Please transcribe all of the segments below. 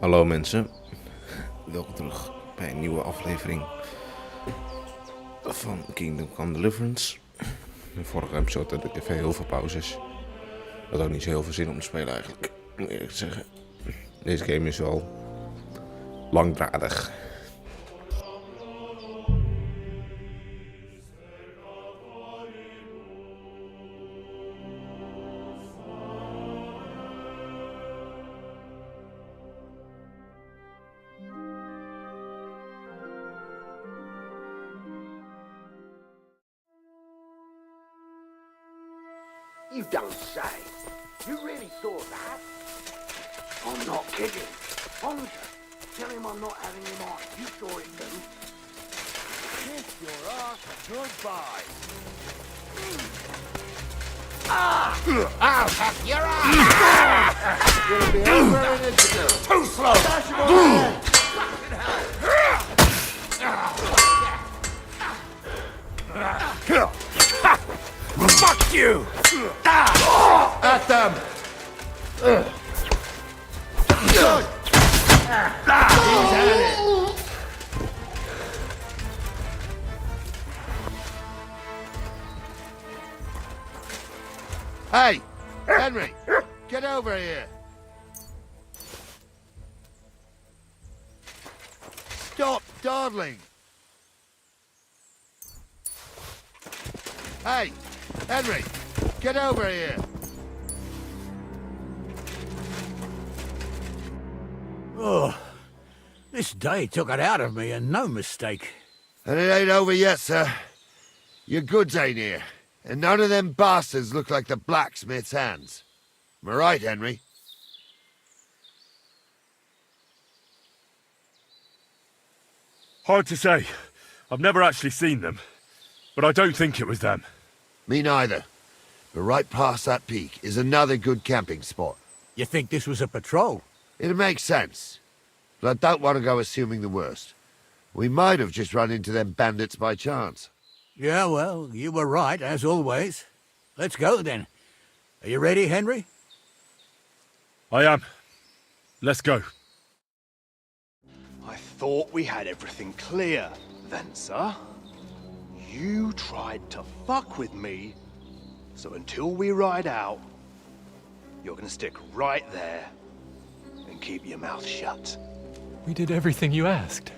Hallo mensen, welkom terug bij een nieuwe aflevering van Kingdom Come Deliverance. De vorige episode had ik even heel veel pauzes. Dat had ook niet zo heel veel zin om te spelen eigenlijk, moet ik eerlijk zeggen. Deze game is wel langdradig. You don't say. You really thought that? I'm not kidding. Honker, tell him I'm not having him on. You saw it too. Kiss your ass goodbye. I'll have your ass! It'll be over in a too slow! Dash him on Fuck you! At them! Good! He's at it! Hey! Henry! Get over here! Stop dawdling! Hey! Henry! Get over here! Oh, this day took it out of me, and no mistake. And it ain't over yet, sir. Your goods ain't here. And none of them bastards look like the blacksmith's hands. Am I right, Henry? Hard to say. I've never actually seen them. But I don't think it was them. Me neither. But right past that peak is another good camping spot. You think this was a patrol? It makes sense. But I don't want to go assuming the worst. We might have just run into them bandits by chance. Yeah, well, you were right, as always. Let's go, then. Are you ready, Henry? I am. Let's go. I thought we had everything clear, then, sir. You tried to fuck with me, so until we ride out, you're gonna stick right there and keep your mouth shut. We did everything you asked.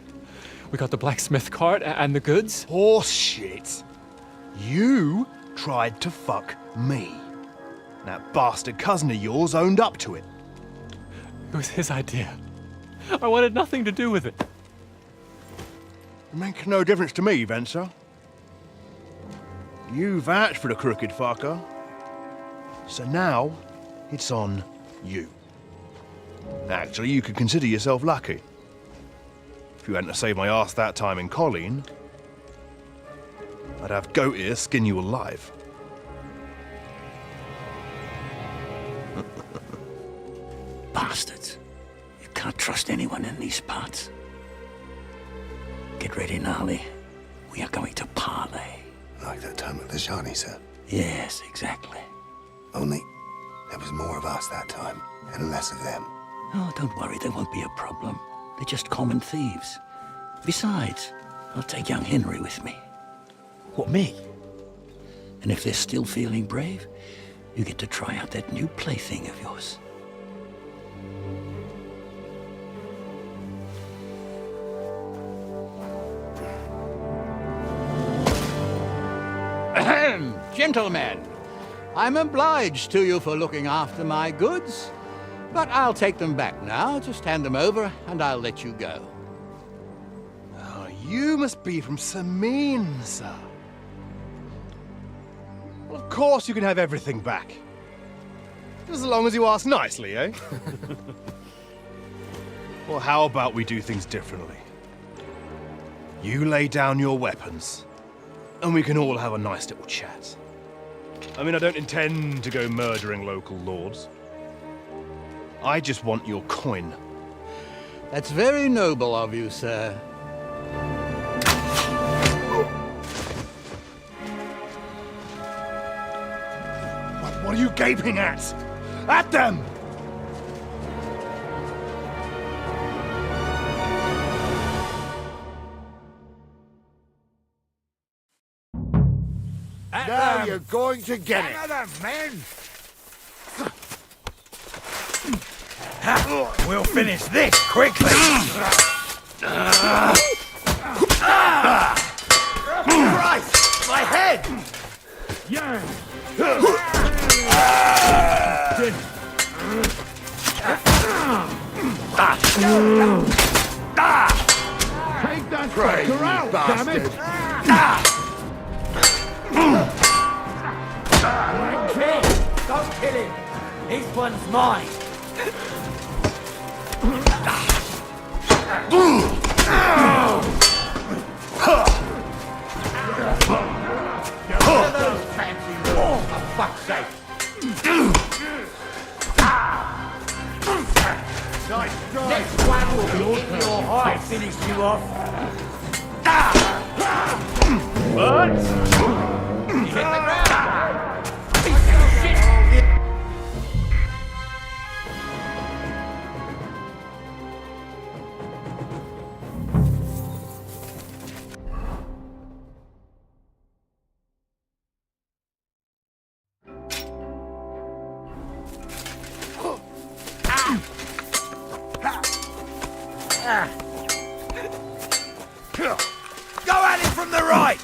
We got the blacksmith cart and the goods. Horse shit. You tried to fuck me. That bastard cousin of yours owned up to it. It was his idea. I wanted nothing to do with it. It makes no difference to me, Venser. You vouched for the crooked fucker. So now, it's on you. Actually, you could consider yourself lucky. If you hadn't saved my ass that time in Colleen, I'd have goat ear skin you alive. Bastards. You can't trust anyone in these parts. Get ready, Gnarly. We are going to parley. Like that time at the Shani, sir. Yes, exactly. Only there was more of us that time, and less of them. Oh, don't worry, there won't be a problem. They're just common thieves. Besides, I'll take young Henry with me. What, me? And if they're still feeling brave, you get to try out that new plaything of yours. Ahem, gentlemen, I'm obliged to you for looking after my goods, but I'll take them back now. Just hand them over, and I'll let you go. Oh, you must be from Samin, sir. Well, of course you can have everything back. Just as long as you ask nicely, eh? Well, how about we do things differently? You lay down your weapons, and we can all have a nice little chat. I mean, I don't intend to go murdering local lords. I just want your coin. That's very noble of you, sir. What are you gaping at? At them! Now you're going to get it. Men. We'll finish this quickly. Christ! My head! Take that fucker out, damn it. Don't kill him! This one's mine! Those fancy rules, for fuck's sake. Next one will be in your hide, finish you off. What? You hit the ground! Piece of shit! Go at it from the right!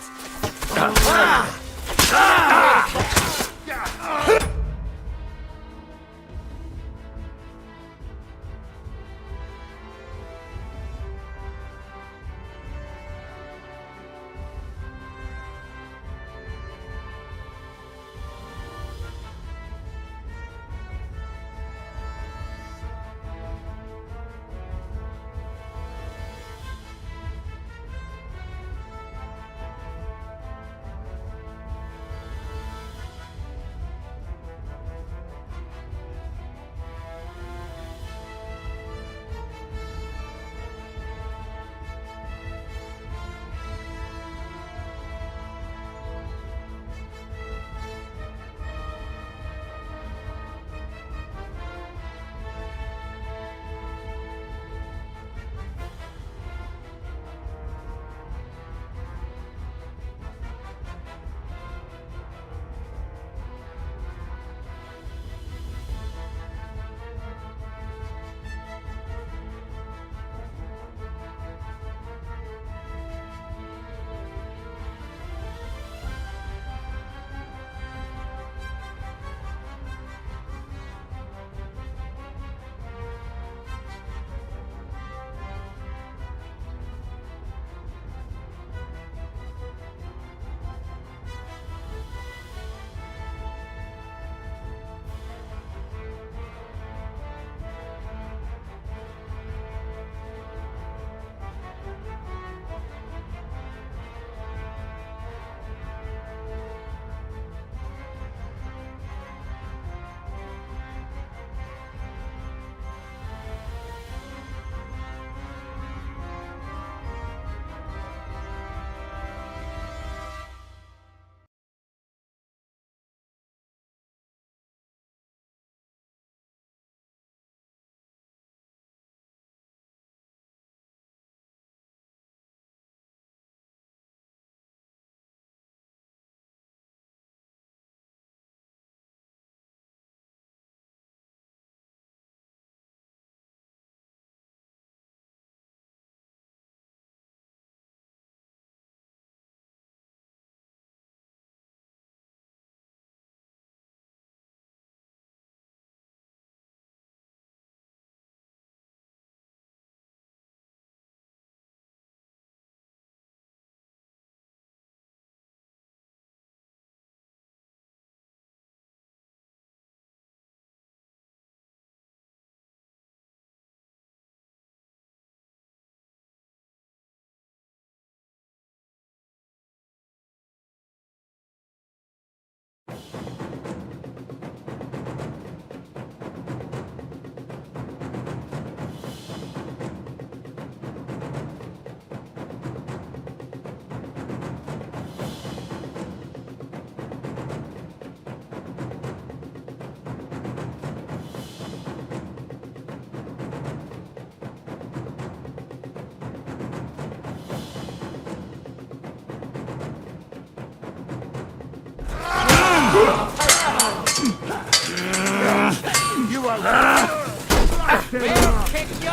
kick your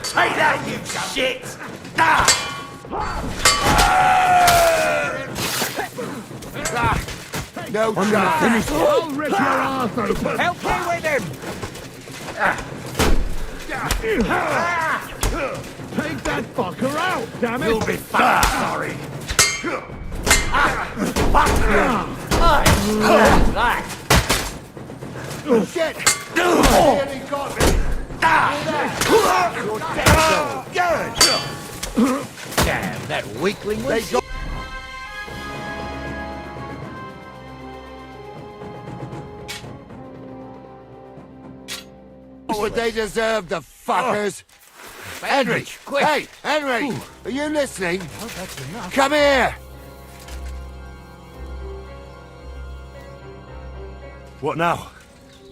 Say that, you shit! No chance. I'll rip your ass open! Help me with him! Take that fucker out, damn it! You'll be fucking sorry! Shit! Nearly got me. You're dead, Damn, that weakling was... What would they deserve, the fuckers? Henry! quick! Hey, Henry! Are you listening? Oh, that's enough. Come here! What now?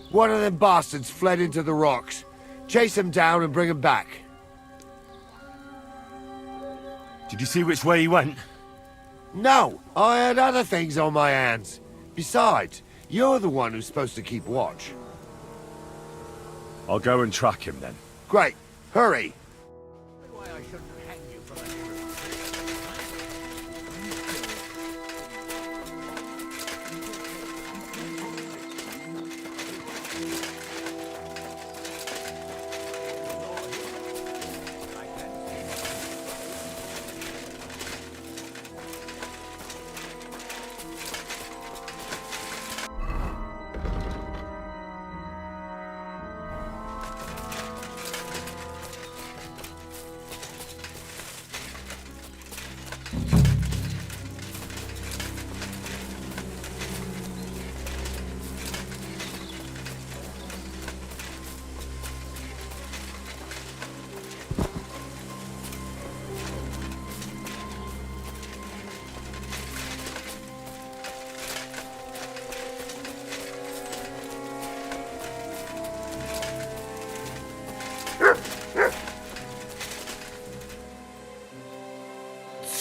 One of them bastards fled into the rocks. Chase him down and bring him back. Did you see which way he went? No, I had other things on my hands. Besides, you're the one who's supposed to keep watch. I'll go and track him then. Great. Hurry. Why I shouldn't hang you for the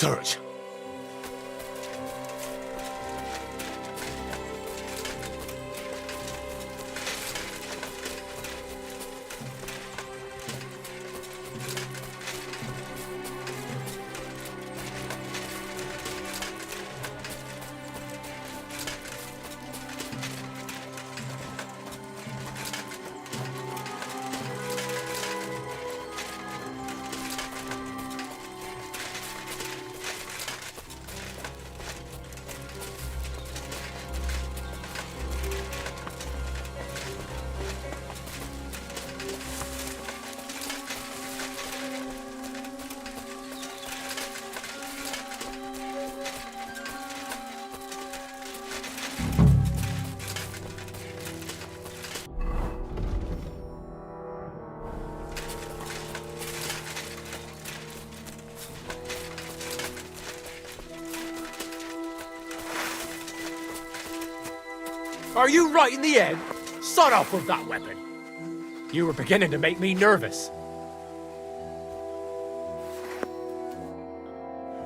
Search. Are you right in the head? Sod off with that weapon. You were beginning to make me nervous.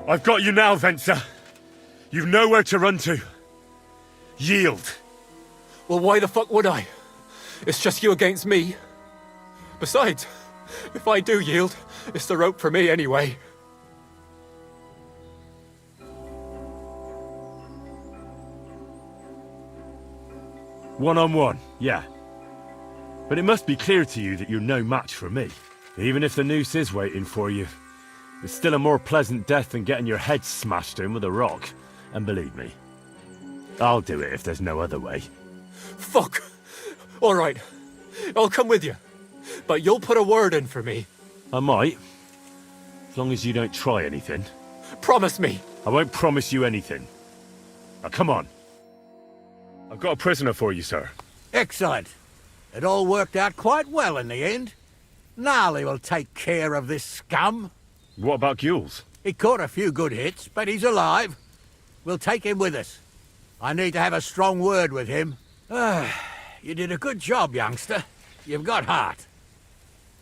I've got you now, Venser. You've nowhere to run to. Yield. Well, why the fuck would I? It's just you against me. Besides, if I do yield, it's the rope for me anyway. One-on-one, yeah. But it must be clear to you that you're no match for me. Even if the noose is waiting for you, it's still a more pleasant death than getting your head smashed in with a rock. And believe me, I'll do it if there's no other way. Fuck! Alright, I'll come with you. But you'll put a word in for me. I might. As long as you don't try anything. Promise me. I won't promise you anything. Now come on. I've got a prisoner for you, sir. Excellent. It all worked out quite well in the end. Gnarly will take care of this scum. What about Gules? He caught a few good hits, but he's alive. We'll take him with us. I need to have a strong word with him. You did a good job, youngster. You've got heart.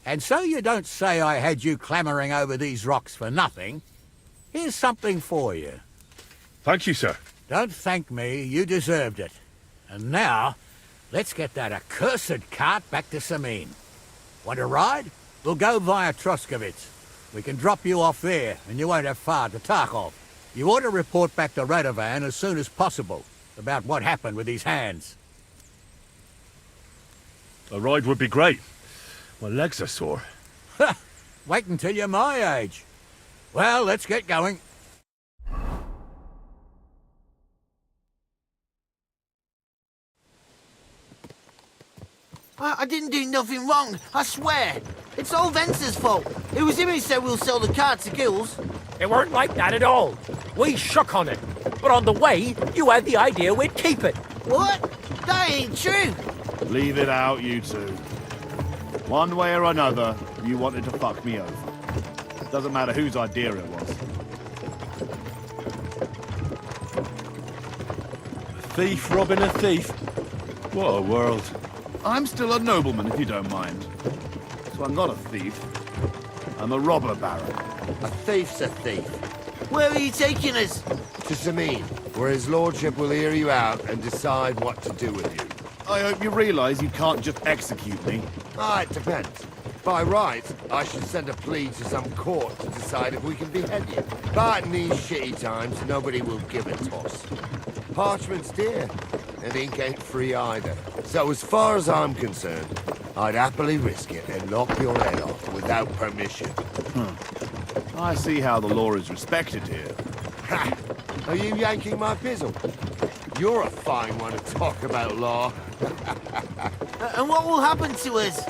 And so you don't say I had you clambering over these rocks for nothing. Here's something for you. Thank you, sir. Don't thank me, you deserved it. And now, let's get that accursed cart back to Samin. Want to ride? We'll go via Troskovitz. We can drop you off there, and you won't have far to Tarkov. You ought to report back to Radovan as soon as possible about what happened with these hands. A ride would be great. My legs are sore. Wait until you're my age. Well, let's get going. I didn't do nothing wrong, I swear. It's all Vence's fault. It was him who said we'll sell the car to Gills. It weren't like that at all. We shook on it. But on the way, you had the idea we'd keep it. What? That ain't true. Leave it out, you two. One way or another, you wanted to fuck me over. Doesn't matter whose idea it was. A thief robbing a thief? What a world. I'm still a nobleman, if you don't mind. So I'm not a thief. I'm a robber baron. A thief's a thief. Where are you taking us? To Samin, where his lordship will hear you out and decide what to do with you. I hope you realise you can't just execute me. It depends. By right, I should send a plea to some court to decide if we can behead you. But in these shitty times, nobody will give a toss. Parchment's dear, and ink ain't free either. So as far as I'm concerned, I'd happily risk it and lop your head off without permission. I see how the law is respected here. Ha! Are you yanking my pizzle? You're a fine one to talk about law. And what will happen to us?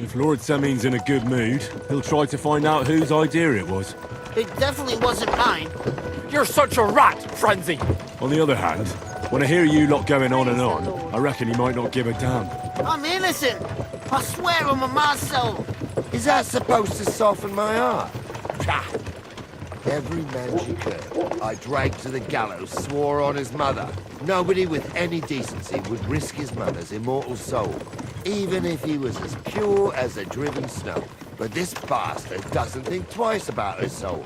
If Lord Samin's in a good mood, he'll try to find out whose idea it was. It definitely wasn't mine. You're such a rat, Frenzy. On the other hand, when I hear you lot going on and on, I reckon he might not give a damn. I'm innocent. I swear on my ma's soul. Is that supposed to soften my heart? Pah! Every man she could, I dragged to the gallows, swore on his mother. Nobody with any decency would risk his mother's immortal soul, even if he was as pure as the driven snow. But this bastard doesn't think twice about his soul.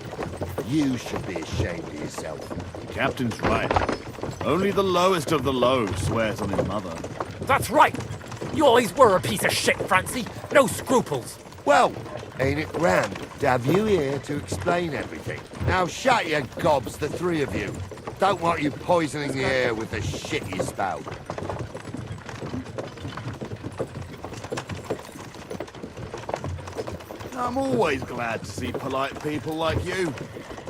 You should be ashamed of yourself. The captain's right. Only the lowest of the low swears on his mother. That's right. You always were a piece of shit, Francie. No scruples. Well, ain't it grand to have you here to explain everything? Now shut your gobs, the three of you. Don't want you poisoning the air with the shit you spout. I'm always glad to see polite people like you.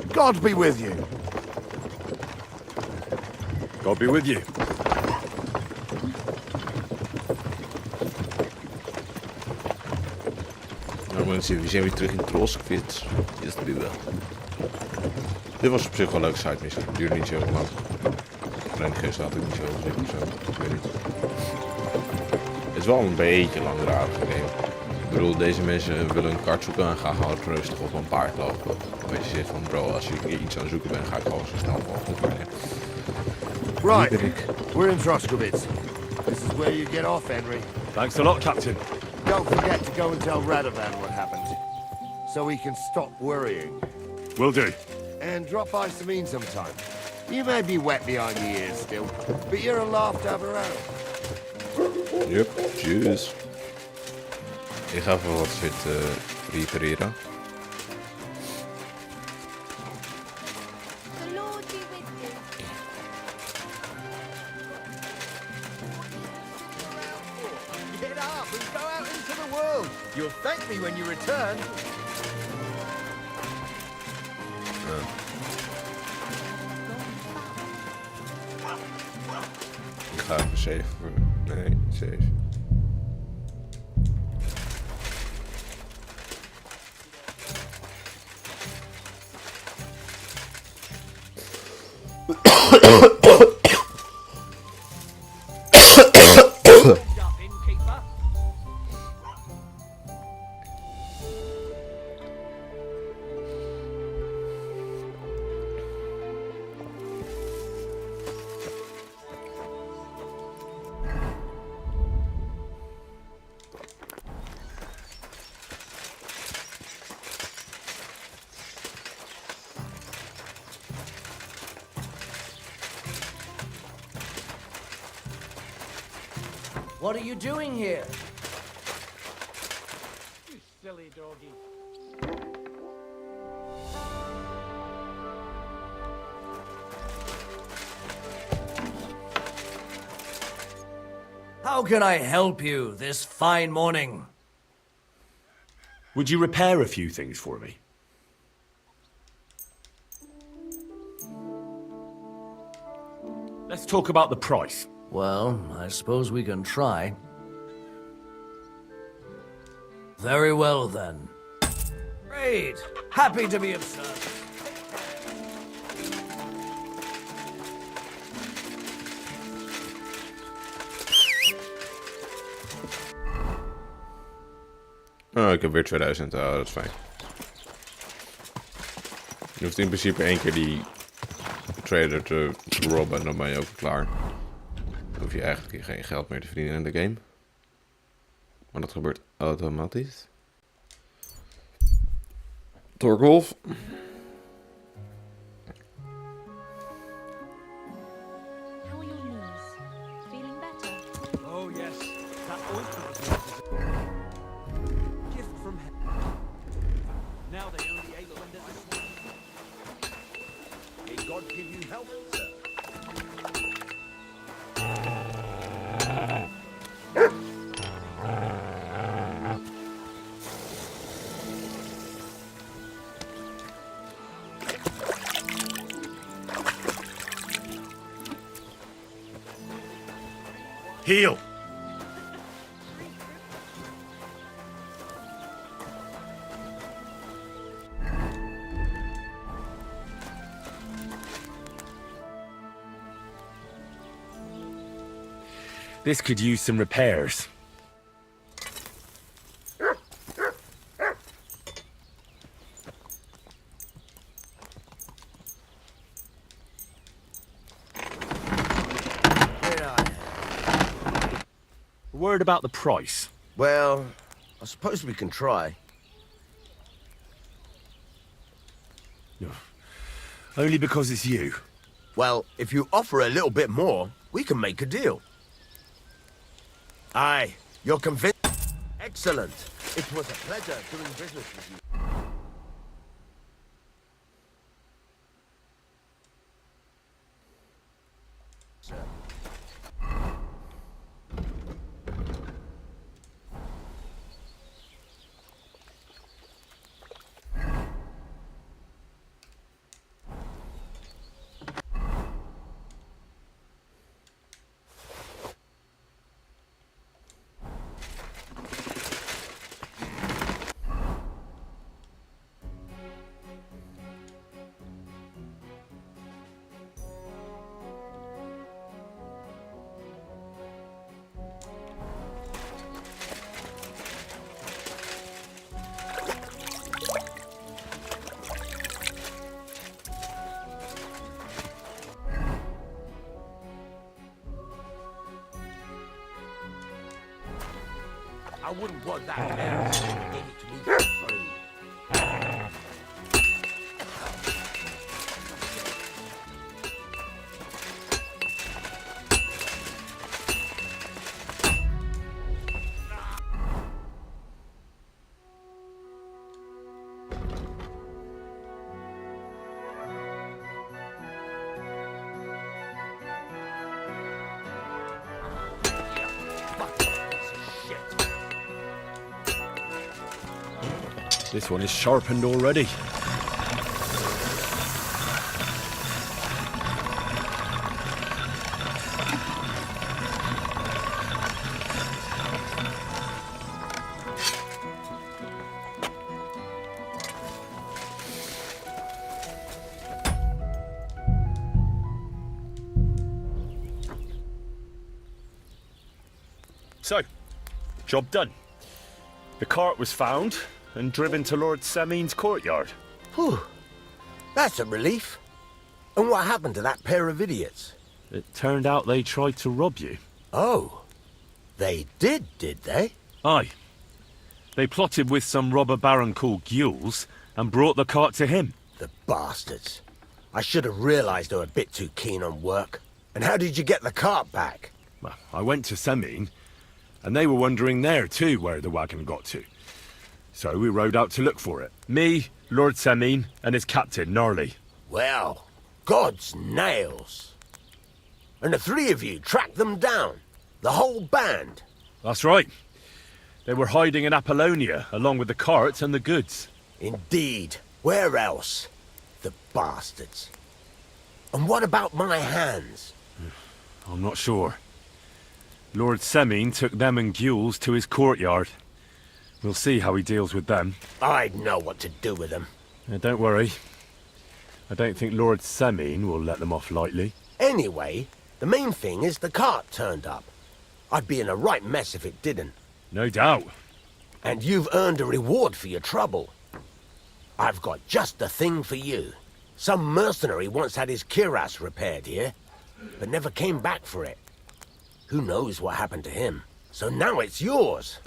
God be with you. God be with you. Nou mensen, we zijn weer terug in Troskvits. Is het nu wel. Dit was op zich wel een leuke side mission. Het duurde niet zo lang. Alleen gisteren had ik niet zo zin of zo. Ik weet niet. Het is wel een beetje langdradig game. Ik bedoel, deze mensen willen een kaart zoeken en gaan gewoon rustig op een paard lopen. Weet je zegt van bro, als ik iets aan het zoeken ben, ga ik gewoon zo snel mogelijk brengen. Right, we're in Troskovitz. This is where you get off, Henry. Thanks a lot, Captain. Don't forget to go and tell Radovan what happened, so he can stop worrying. Will do. And drop by Samin sometime. You may be wet behind the ears still, but you're a laugh to have around. Yep, cheers. Ik ga even wat shit repareren. The Lord be with you. Get up and go out into the world. You'll thank me when you return. Ik ga even save. Nee, save. Innkeeper. What are you doing here? You silly doggy. How can I help you this fine morning? Would you repair a few things for me? Let's talk about the price. Well, I suppose we can try. Very well, then. Great! Happy to be of service. Oh, ik heb weer 2000. Oh, dat is fijn. Je hoeft in principe 1 keer die trader te robben en dan ben je ook klaar. Dan hoef je eigenlijk geen geld meer te verdienen in de game. Maar dat gebeurt automatisch. Torgolf. How are your knees? Feeling better? Oh, yes. That ointment of yours is a gift from heaven. Now they only ache when there's a sneeze. May God give you health, sir. Heal! This could use some repairs. Word about the price. Well, I suppose we can try. Only because it's you. Well, if you offer a little bit more, we can make a deal. Aye, you're convinced. Excellent. It was a pleasure doing business with you. Sir. I wouldn't want that man to give it to me for free. This one is sharpened already. So, job done. The cart was found and driven to Lord Samin's courtyard. Whew. That's a relief. And what happened to that pair of idiots? It turned out they tried to rob you. Oh. They did they? Aye. They plotted with some robber baron called Gules and brought the cart to him. The bastards. I should have realized they were a bit too keen on work. And how did you get the cart back? Well, I went to Samin. And they were wondering there too where the wagon got to. So we rode out to look for it. Me, Lord Semin, and his captain, Gnarly. Well, God's nails. And the three of you tracked them down? The whole band? That's right. They were hiding in Apollonia, along with the carts and the goods. Indeed. Where else? The bastards. And what about my hands? I'm not sure. Lord Semin took them and Gules to his courtyard. We'll see how he deals with them. I'd know what to do with them. Don't worry. I don't think Lord Semin will let them off lightly. Anyway, the main thing is the cart turned up. I'd be in a right mess if it didn't. No doubt. And you've earned a reward for your trouble. I've got just the thing for you. Some mercenary once had his cuirass repaired here, but never came back for it. Who knows what happened to him? So now it's yours.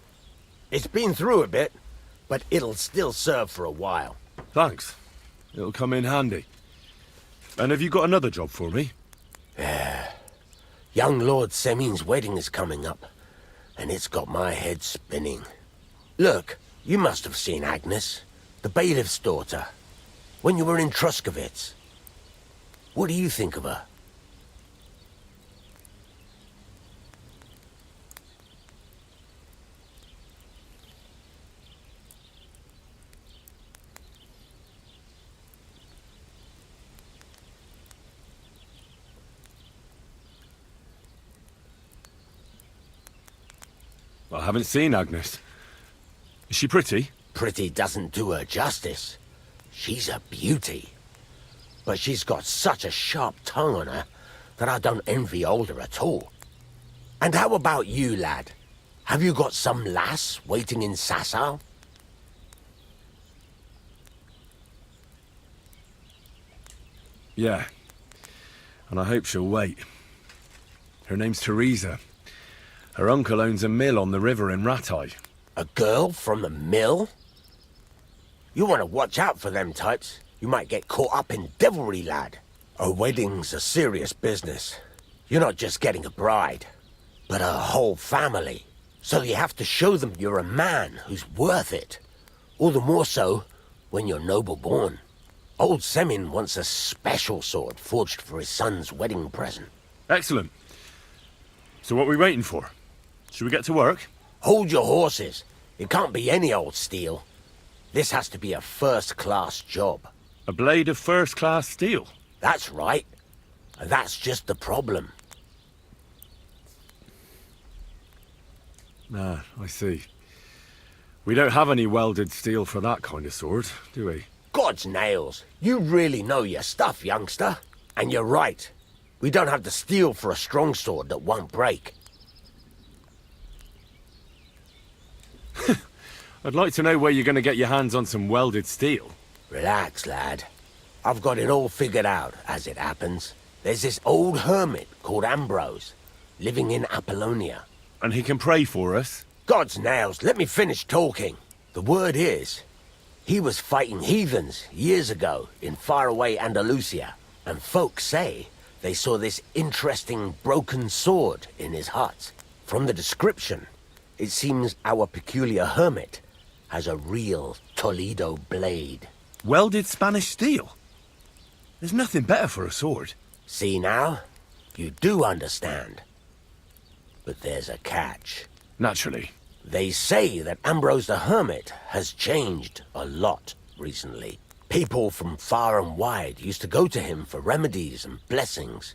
It's been through a bit, but it'll still serve for a while. Thanks. It'll come in handy. And have you got another job for me? Young Lord Semin's wedding is coming up, and it's got my head spinning. Look, you must have seen Agnes, the bailiff's daughter, when you were in Truskovitz. What do you think of her? I haven't seen Agnes. Is she pretty? Pretty doesn't do her justice. She's a beauty. But she's got such a sharp tongue on her that I don't envy older at all. And how about you, lad? Have you got some lass waiting in Sasau? Yeah. And I hope she'll wait. Her name's Teresa. Her uncle owns a mill on the river in Ratai. A girl from the mill? You want to watch out for them types. You might get caught up in devilry, lad. A wedding's a serious business. You're not just getting a bride, but a whole family. So you have to show them you're a man who's worth it. All the more so when you're noble-born. Old Semin wants a special sword forged for his son's wedding present. Excellent. So what are we waiting for? Should we get to work? Hold your horses. It can't be any old steel. This has to be a first-class job. A blade of first-class steel? That's right. And that's just the problem. Ah, I see. We don't have any welded steel for that kind of sword, do we? God's nails. You really know your stuff, youngster. And you're right. We don't have the steel for a strong sword that won't break. I'd like to know where you're going to get your hands on some welded steel. Relax, lad. I've got it all figured out, as it happens. There's this old hermit called Ambrose, living in Apollonia. And he can pray for us? God's nails, let me finish talking. The word is, he was fighting heathens years ago in faraway Andalusia, and folks say they saw this interesting broken sword in his hut. From the description, it seems our peculiar hermit has a real Toledo blade. Welded Spanish steel? There's nothing better for a sword. See now? You do understand. But there's a catch. Naturally. They say that Ambrose the Hermit has changed a lot recently. People from far and wide used to go to him for remedies and blessings.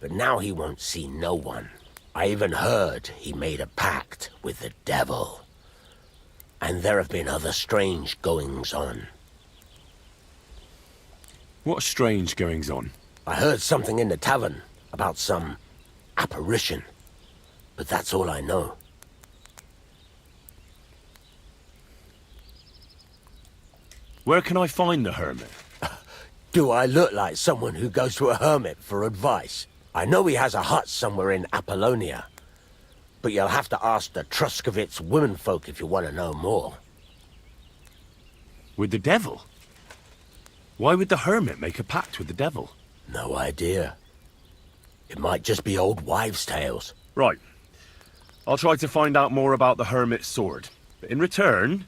But now he won't see no one. I even heard he made a pact with the devil. And there have been other strange goings-on. What strange goings-on? I heard something in the tavern about some apparition. But that's all I know. Where can I find the hermit? Do I look like someone who goes to a hermit for advice? I know he has a hut somewhere in Apollonia. But you'll have to ask the Truskovitz womenfolk if you want to know more. With the devil? Why would the hermit make a pact with the devil? No idea. It might just be old wives' tales. Right. I'll try to find out more about the Hermit's sword. But in return,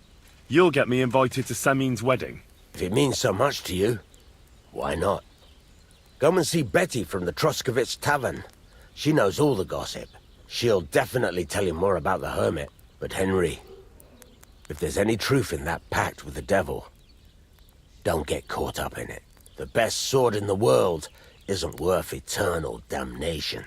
you'll get me invited to Samin's wedding. If it means so much to you, why not? Come and see Betty from the Troskovitz Tavern. She knows all the gossip. She'll definitely tell you more about the Hermit. But Henry, if there's any truth in that pact with the devil, don't get caught up in it. The best sword in the world isn't worth eternal damnation.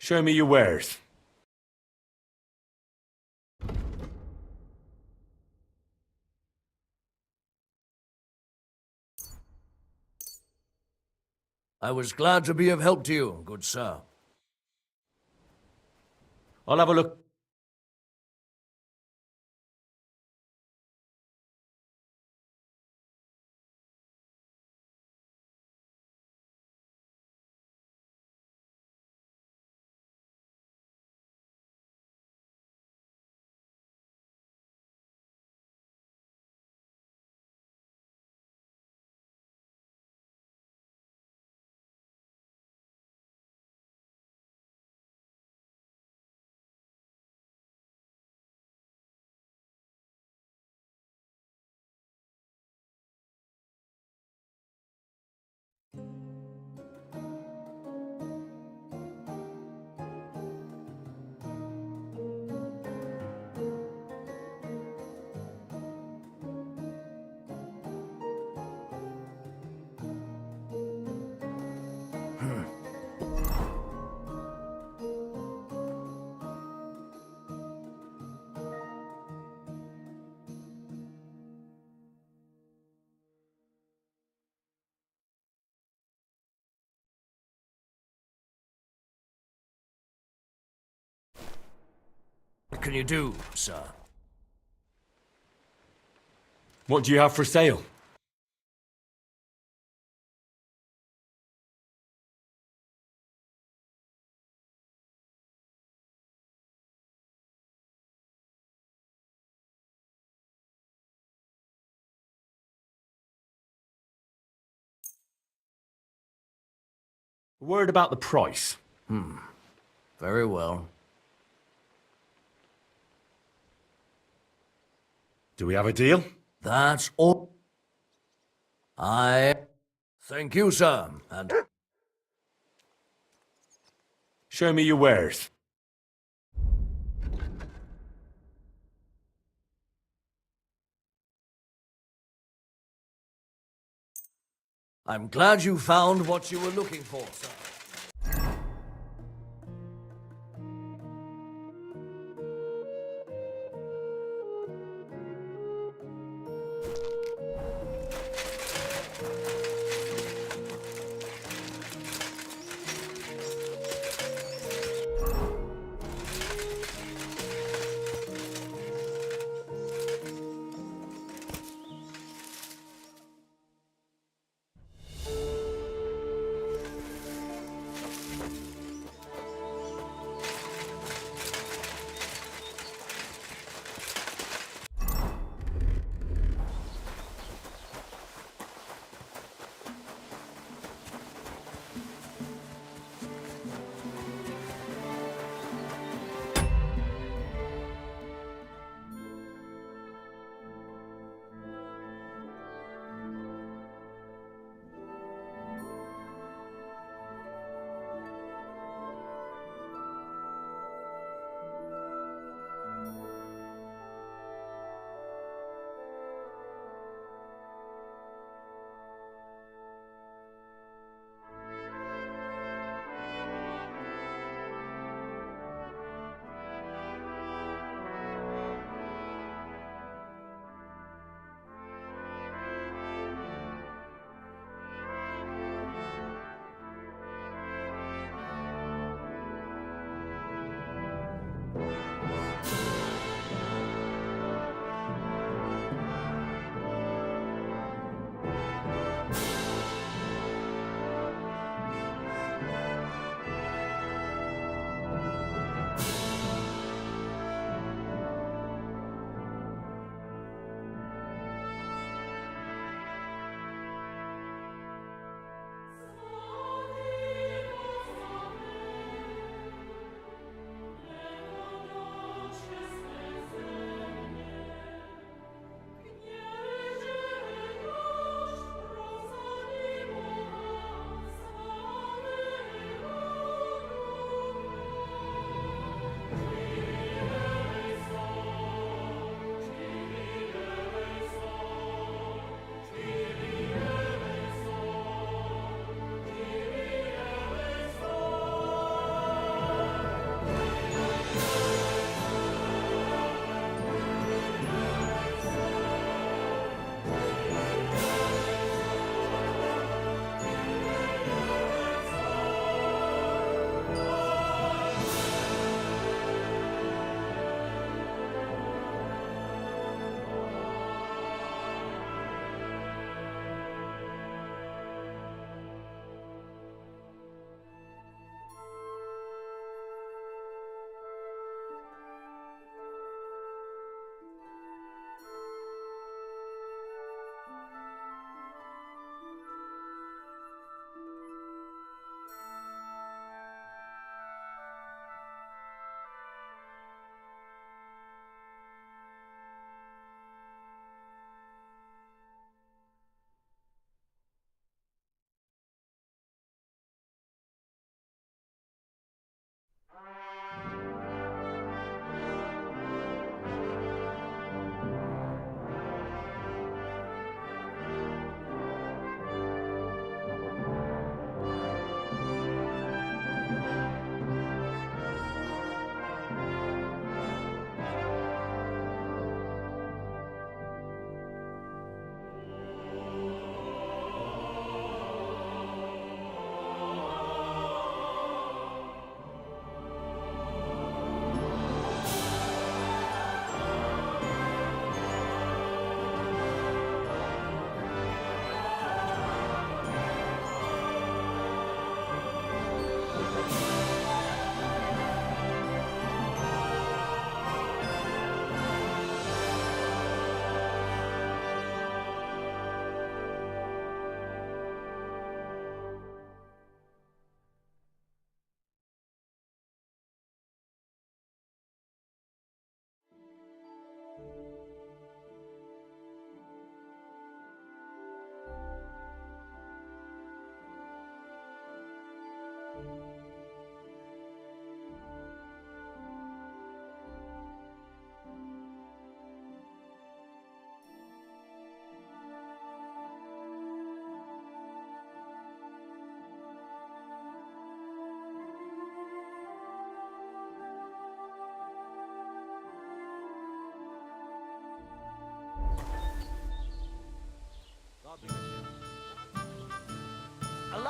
Show me your wares. I was glad to be of help to you, good sir. I'll have a look. What can you do, sir? What do you have for sale? A word about the price. Very well. Do we have a deal? That's all. I thank you, sir, and Show me your wares. I'm glad you found what you were looking for, sir.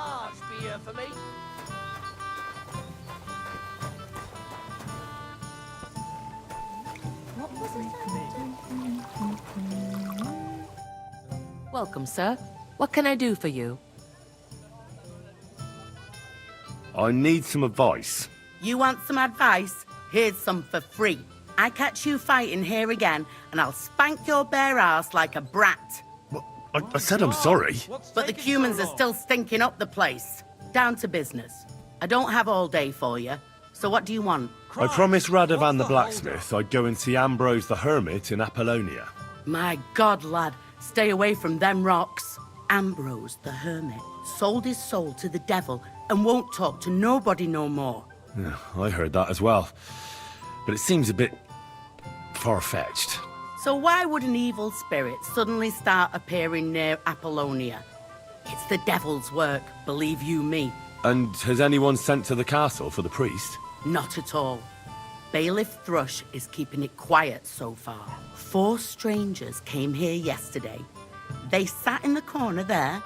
large beer for me. What was it? Welcome, sir. What can I do for you? I need some advice. You want some advice? Here's some for free. I catch you fighting here again, and I'll spank your bare ass like a brat. I said I'm sorry. But the humans are still stinking up the place. Down to business. I don't have all day for you, so what do you want? I promised Radovan the blacksmith I'd go and see Ambrose the hermit in Apollonia. My God, lad, stay away from them rocks. Ambrose the hermit sold his soul to the devil and won't talk to nobody no more. Yeah, I heard that as well. But it seems a bit far-fetched. So why would an evil spirit suddenly start appearing near Apollonia? It's the devil's work, believe you me. And has anyone sent to the castle for the priest? Not at all. Bailiff Thrush is keeping it quiet so far. 4 strangers came here yesterday. They sat in the corner there,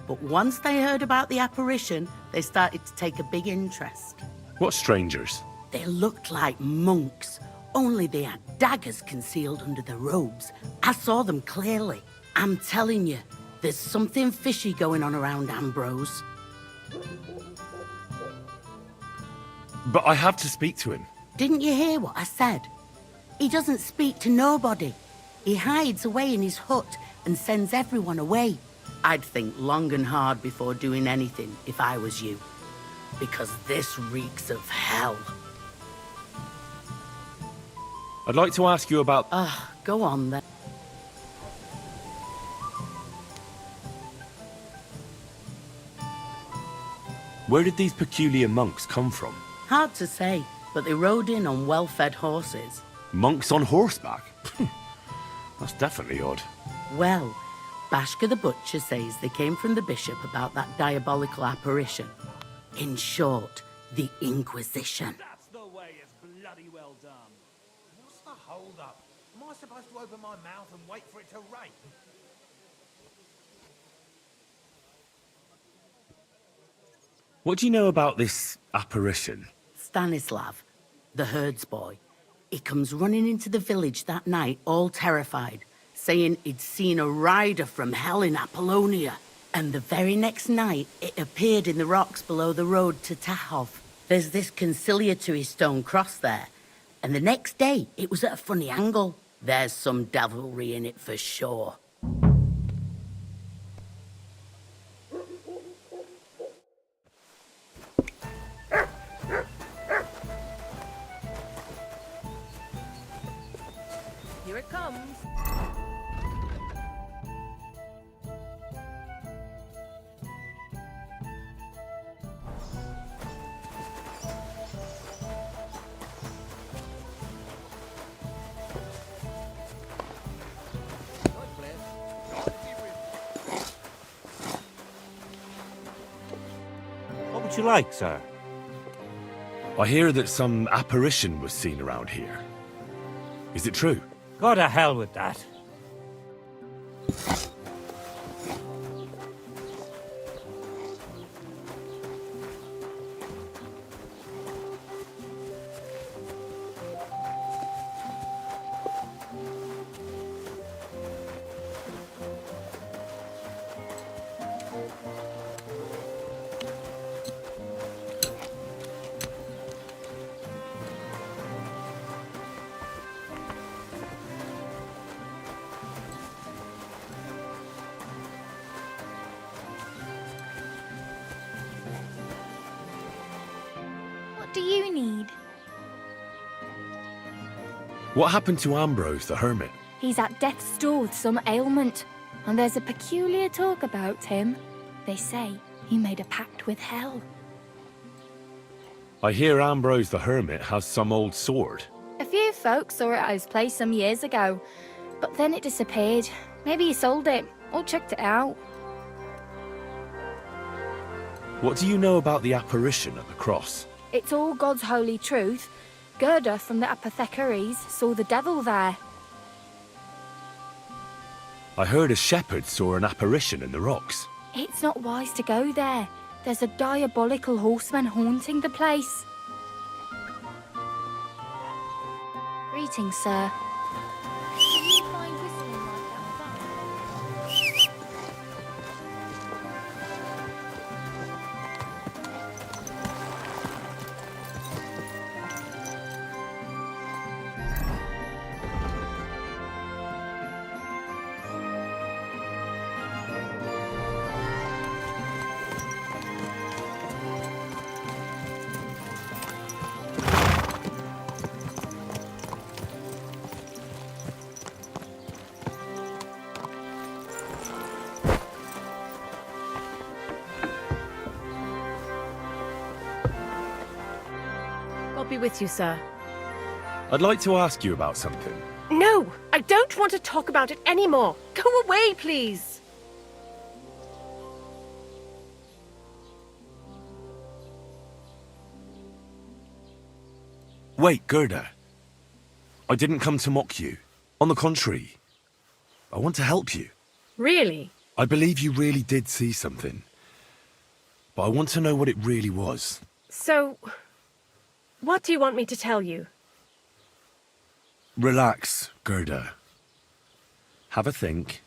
but once they heard about the apparition, they started to take a big interest. What strangers? They looked like monks, only they had daggers concealed under their robes. I saw them clearly. I'm telling you, there's something fishy going on around Ambrose. But I have to speak to him. Didn't you hear what I said? He doesn't speak to nobody. He hides away in his hut and sends everyone away. I'd think long and hard before doing anything if I was you. Because this reeks of hell. I'd like to ask you about... Go on then. Where did these peculiar monks come from? Hard to say, but they rode in on well-fed horses. Monks on horseback? That's definitely odd. Well, Bashka the Butcher says they came from the bishop about that diabolical apparition. In short, the Inquisition. That's the way, it's bloody well done. What's the hold up? Am I supposed to open my mouth and wait for it to rain? What do you know about this apparition? Stanislav, the herds boy. He comes running into the village that night, all terrified, saying he'd seen a rider from hell in Apollonia. And the very next night, it appeared in the rocks below the road to Tahov. There's this conciliatory stone cross there. And the next day, it was at a funny angle. There's some devilry in it for sure. Here it comes. What would you like, sir? I hear that some apparition was seen around here. Is it true? Go to hell with that. What do you need? What happened to Ambrose the hermit? He's at death's door with some ailment, and there's a peculiar talk about him. They say he made a pact with hell. I hear Ambrose the hermit has some old sword. A few folks saw it at his place some years ago, but then it disappeared. Maybe he sold it, or checked it out. What do you know about the apparition at the cross? It's all God's holy truth. Gerda from the apothecaries saw the devil there. I heard a shepherd saw an apparition in the rocks. It's not wise to go there. There's a diabolical horseman haunting the place. Greetings, sir. Do you mind whistling like that? I'll be with you, sir. I'd like to ask you about something. No, I don't want to talk about it anymore. Go away, please. Wait, Gerda. I didn't come to mock you. On the contrary, I want to help you. Really? I believe you really did see something. But I want to know what it really was. So, what do you want me to tell you? Relax, Gerda. Have a think,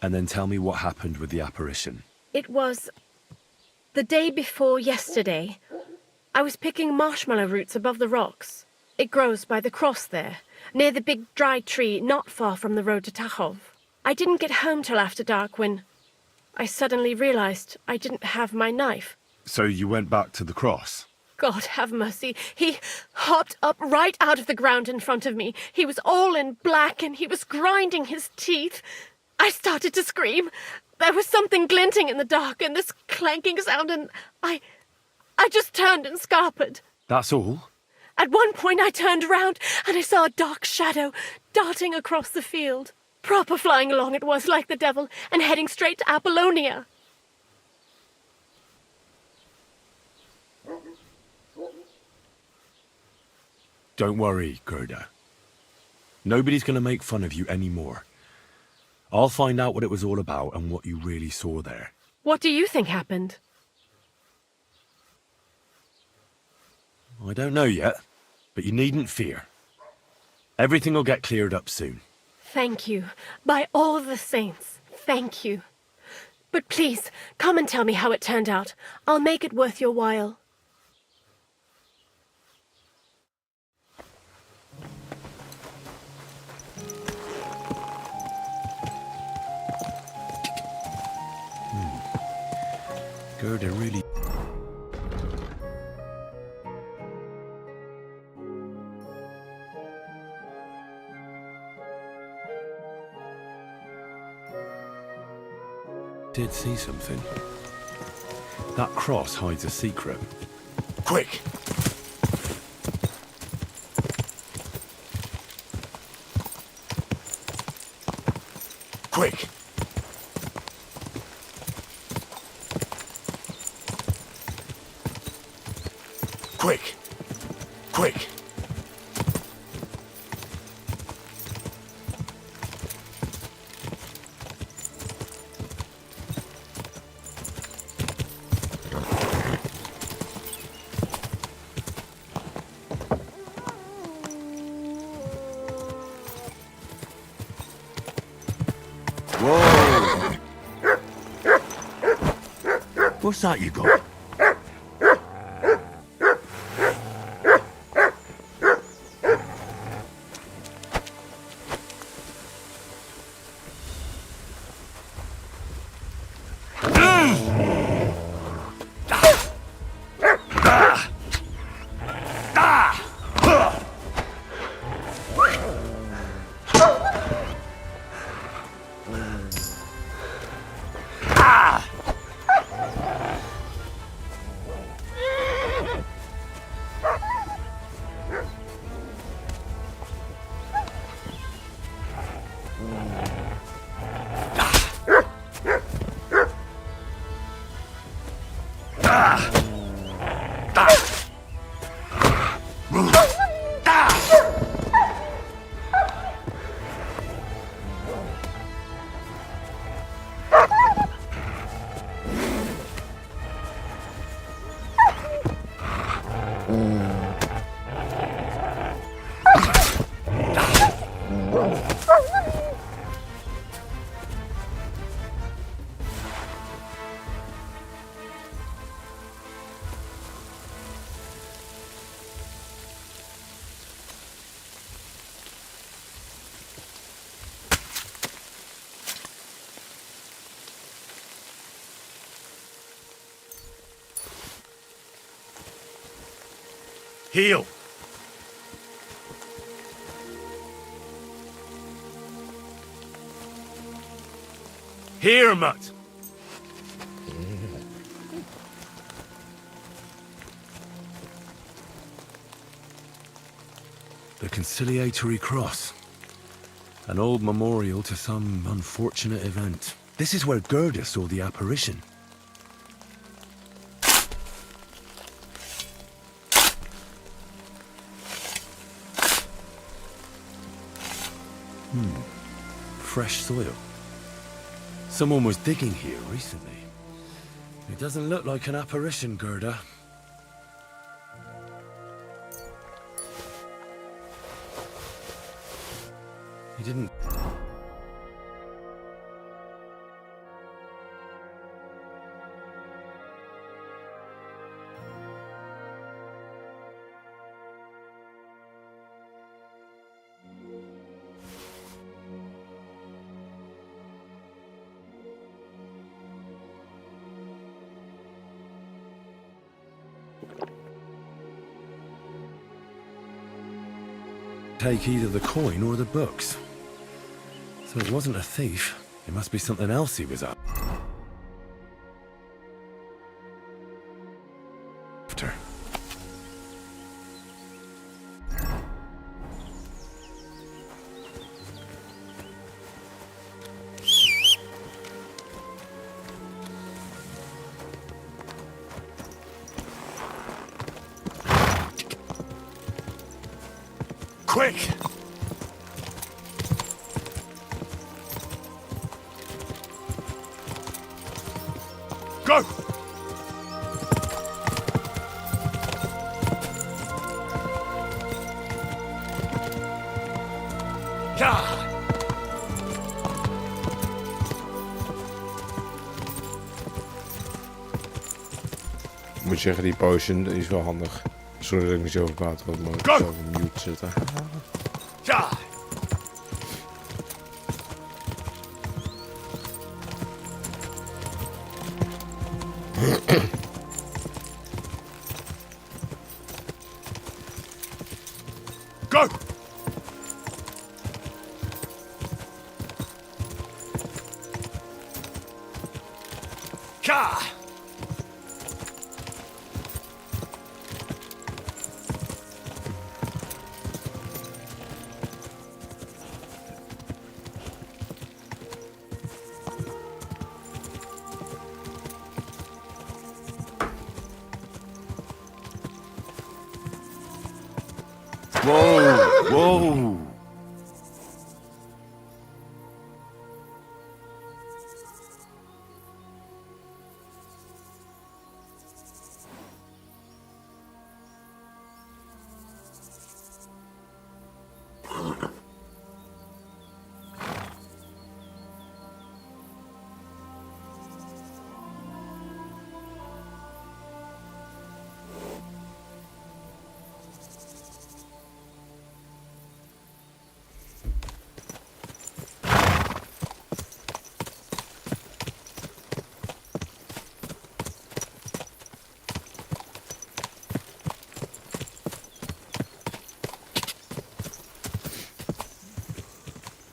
and then tell me what happened with the apparition. It was the day before yesterday. I was picking marshmallow roots above the rocks. It grows by the cross there, near the big dry tree not far from the road to Tachov. I didn't get home till after dark when I suddenly realized I didn't have my knife. So you went back to the cross? God have mercy. He hopped up right out of the ground in front of me. He was all in black and he was grinding his teeth. I started to scream. There was something glinting in the dark and this clanking sound and I just turned and scarpered. That's all? At one point I turned round and I saw a dark shadow darting across the field. Proper flying along it was, like the devil, and heading straight to Apollonia. Don't worry, Gerda. Nobody's going to make fun of you anymore. I'll find out what it was all about and what you really saw there. What do you think happened? I don't know yet, but you needn't fear. Everything will get cleared up soon. Thank you. By all the saints, thank you. But please, come and tell me how it turned out. I'll make it worth your while. Gerda really... did see something. That cross hides a secret. Quick! Quick! Quick! Quick! Whoa! What's that you got? Heal! Here, mutt! The Conciliatory Cross. An old memorial to some unfortunate event. This is where Gerda saw the apparition. Fresh soil. Someone was digging here recently. It doesn't look like an apparition, Gerda. He didn't... take either the coin or the books. So it wasn't a thief. It must be something else he was up. After. Quick! Go! Yeah! Ik moet zeggen, die potion is wel handig. Sorry dat ik niet zoveel praat, want ik zo op mute zitten. Ja! Go! Ja! Whoa! Whoa!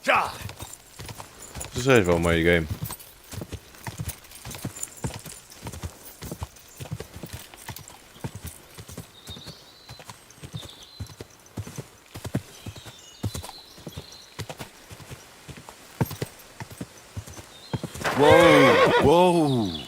Ja! Dus dat is wel een mooie game. Whoa! Whoa!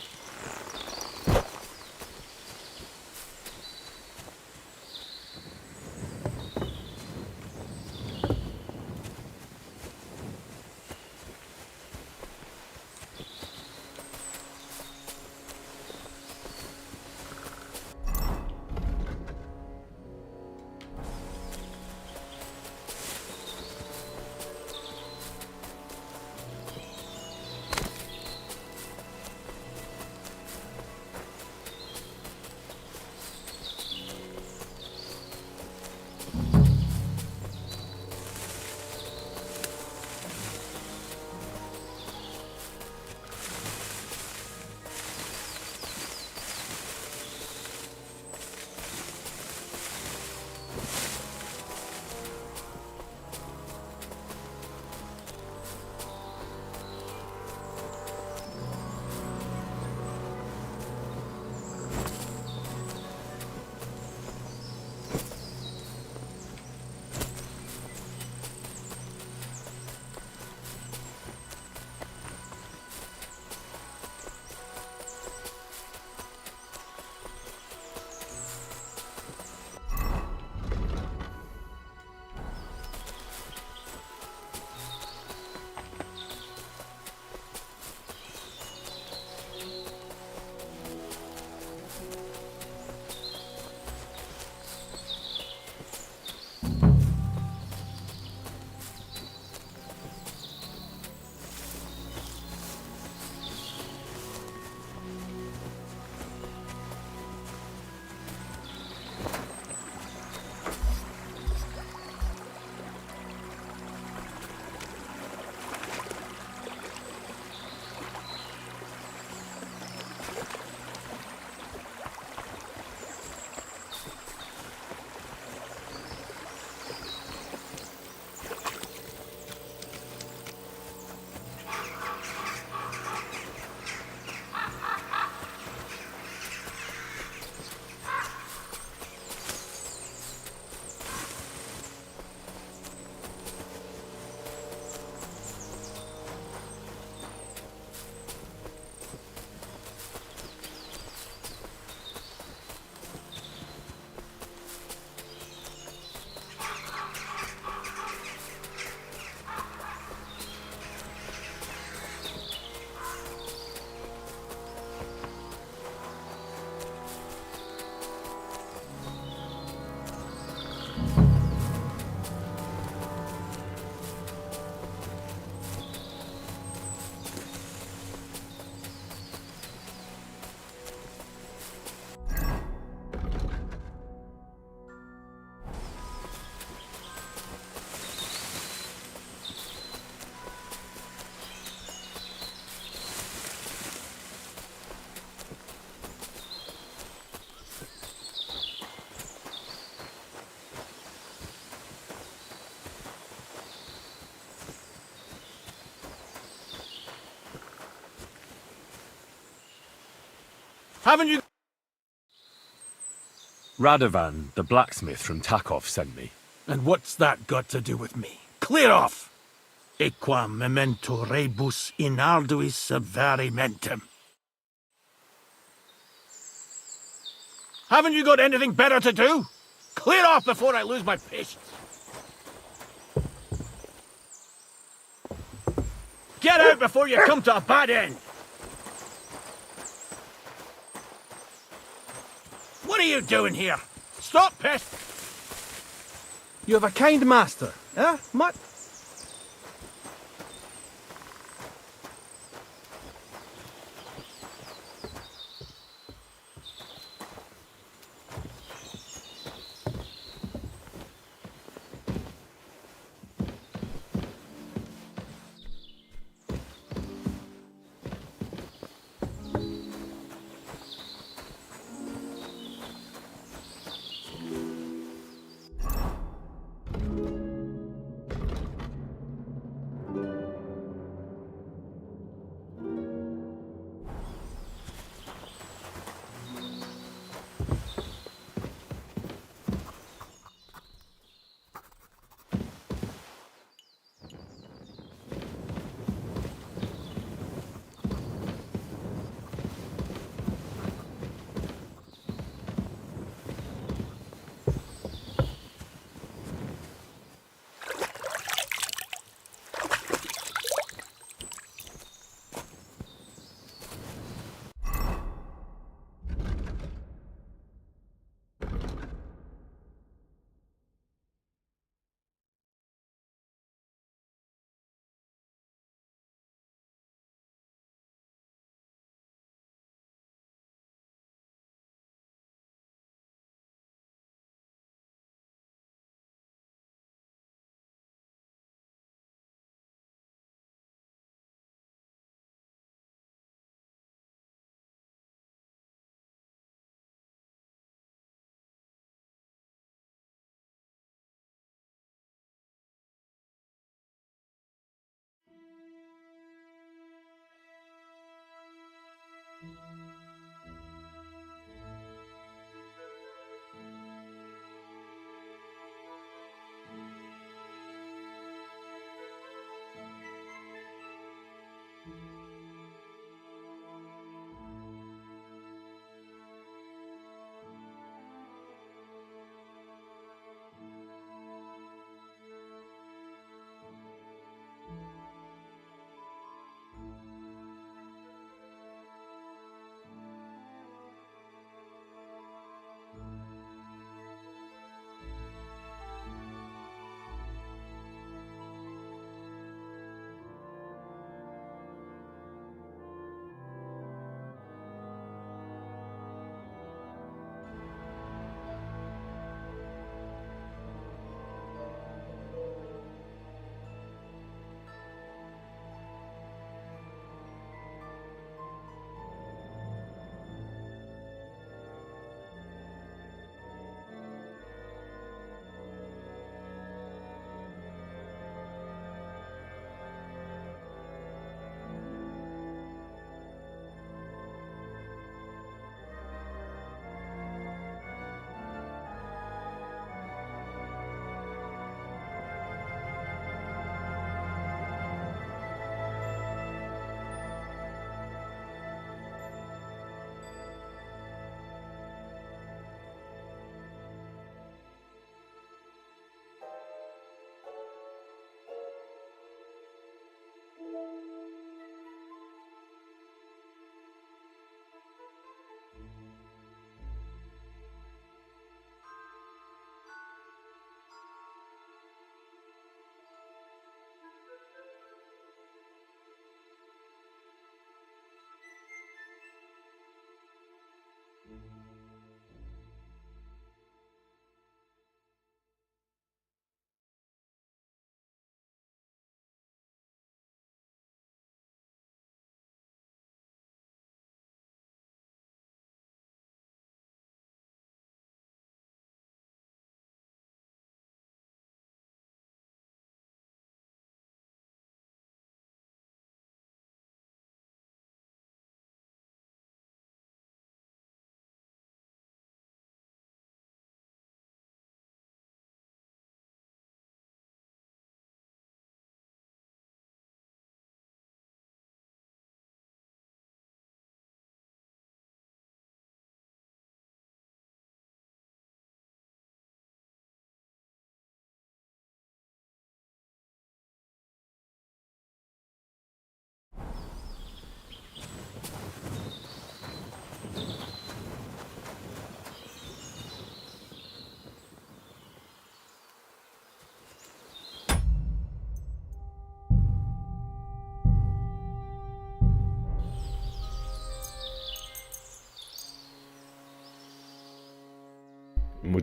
Haven't you... Radovan, the blacksmith from Takov, sent me. And what's that got to do with me? Clear off! Equam memento rebus in arduis severimentem. Haven't you got anything better to do? Clear off before I lose my patience. Get out before you come to a bad end. What are you doing here? Stop, pest! You have a kind master, eh, Mutt?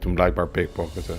moet hem blijkbaar pickpocketen.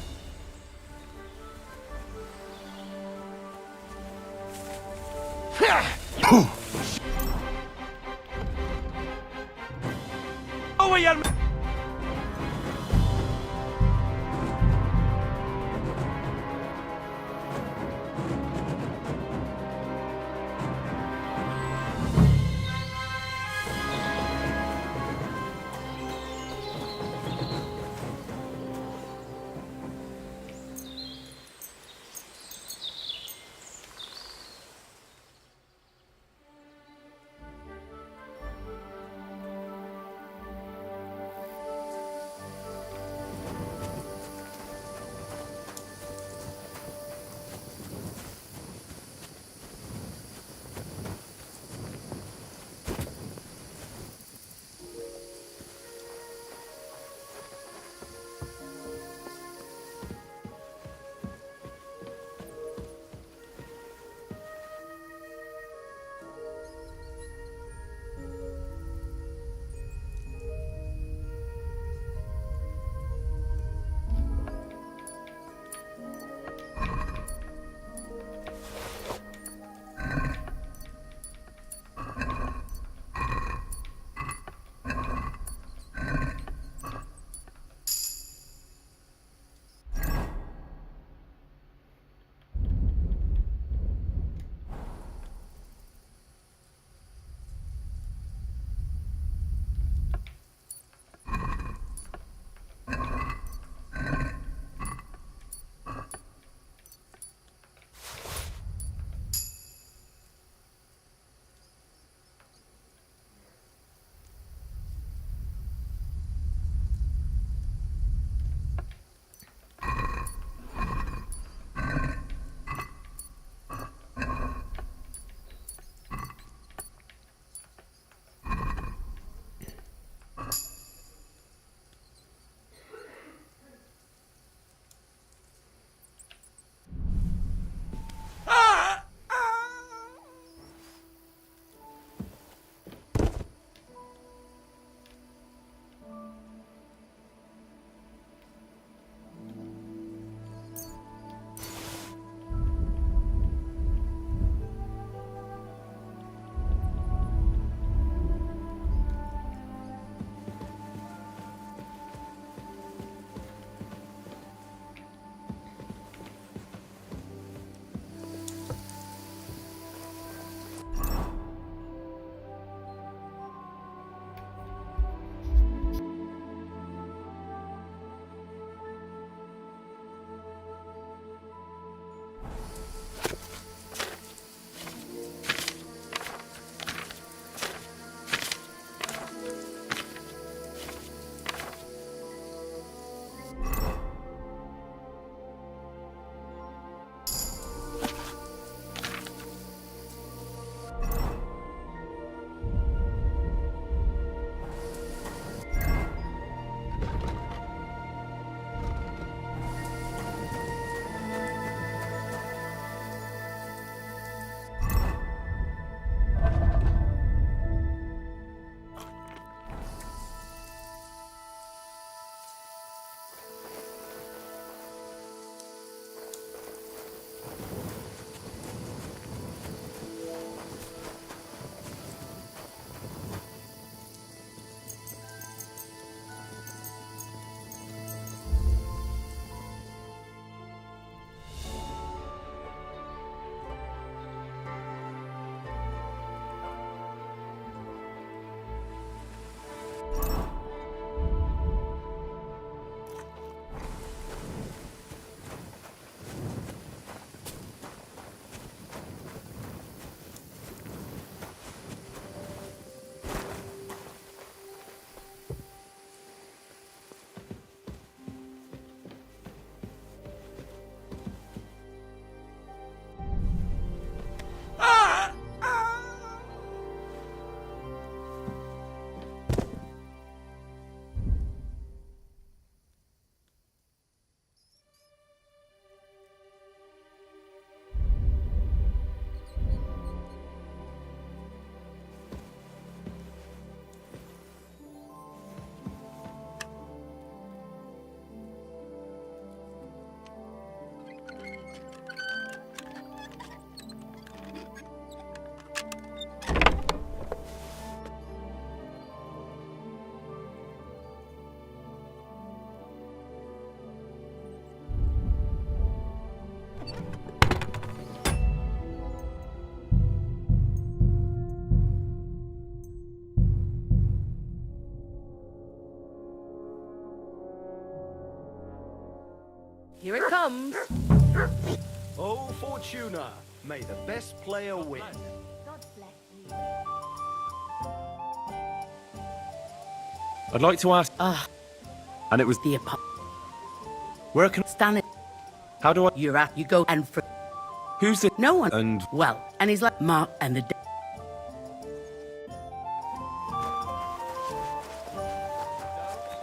Here it comes. Oh, Fortuna, may the best player win. I'd like to ask. And it was the Where can Stanley? How do I? You're at. You go and for. Who's the? No one. And Well, and he's like Mark and the.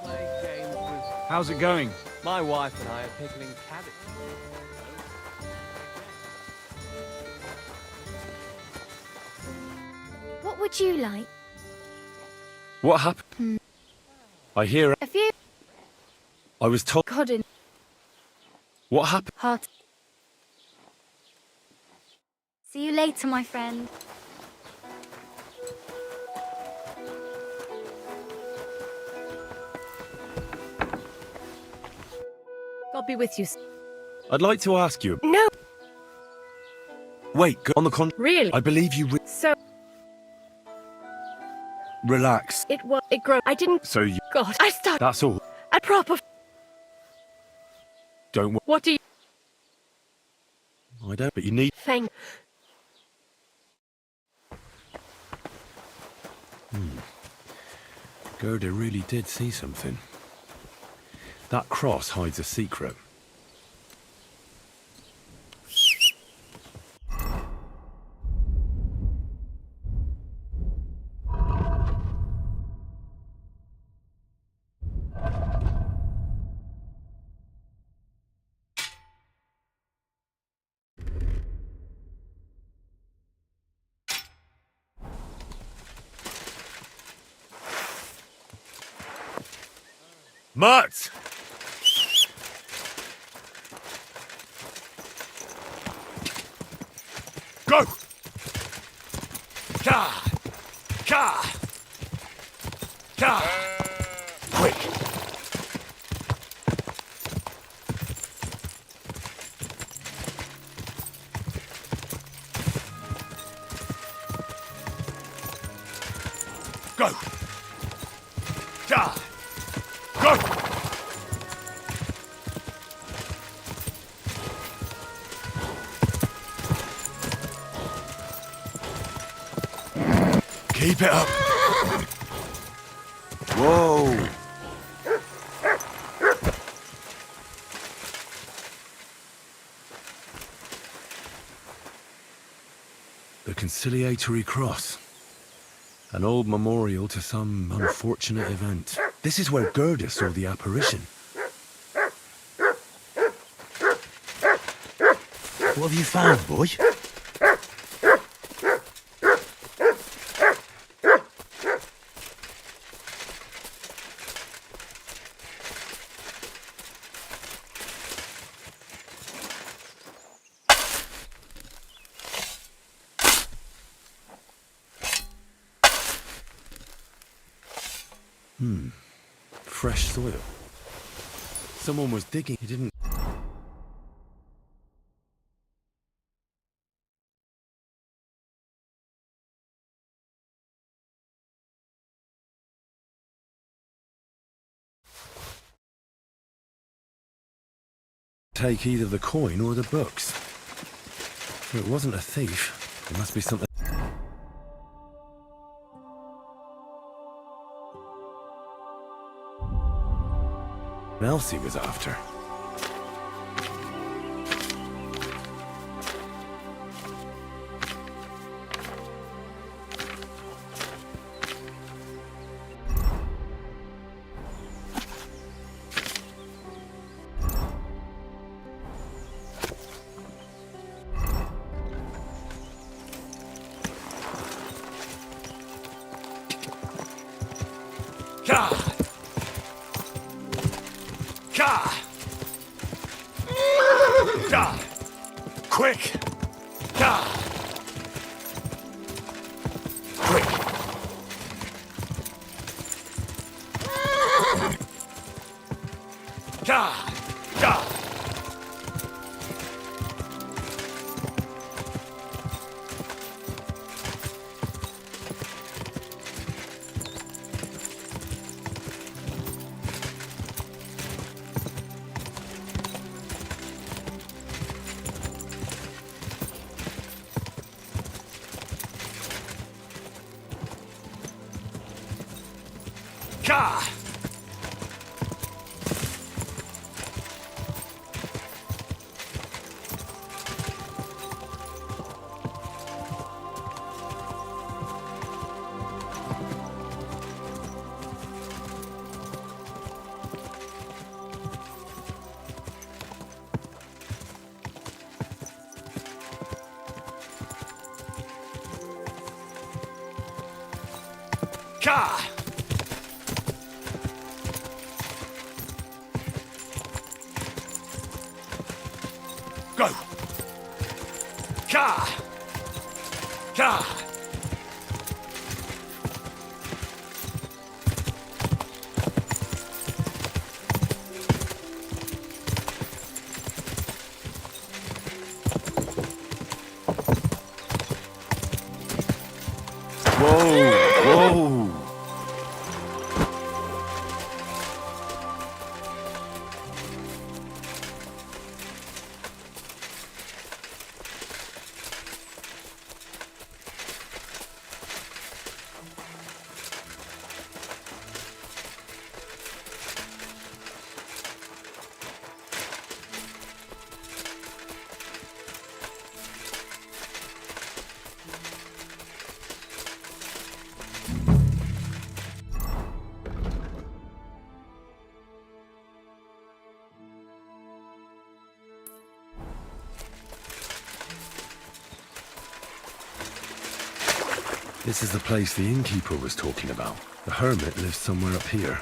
Play games with... How's it going? My wife and I are pickling cabbage. What would you like? what happened? I hear. A few I was told. cod and What happened? hot. See you later, my friend. God be with you. I'd like to ask you. No, Wait, on the con. really. I believe you. So Relax. it grew. I didn't. So you. God, I started That's all. a proper. Don't. What do you I don't. But you need. think? Gerda really did see something. That cross hides a secret. Mutt! Go! Ka! Ka! Ka! Quick! Go! Ka! Go! Keep it up. Whoa. The conciliatory cross. An old memorial to some unfortunate event. This is where Gerda saw the apparition. What have you found, boy? Fresh soil. Someone was digging. He didn't. Take either the coin or the books. If it wasn't a thief, it must be something. Else he was after. God! God! God! Quick! God! Quick! God! God! Ka! Ka! Go! Ka! Ka! Whoa! Whoa! This is the place the innkeeper was talking about. The hermit lives somewhere up here.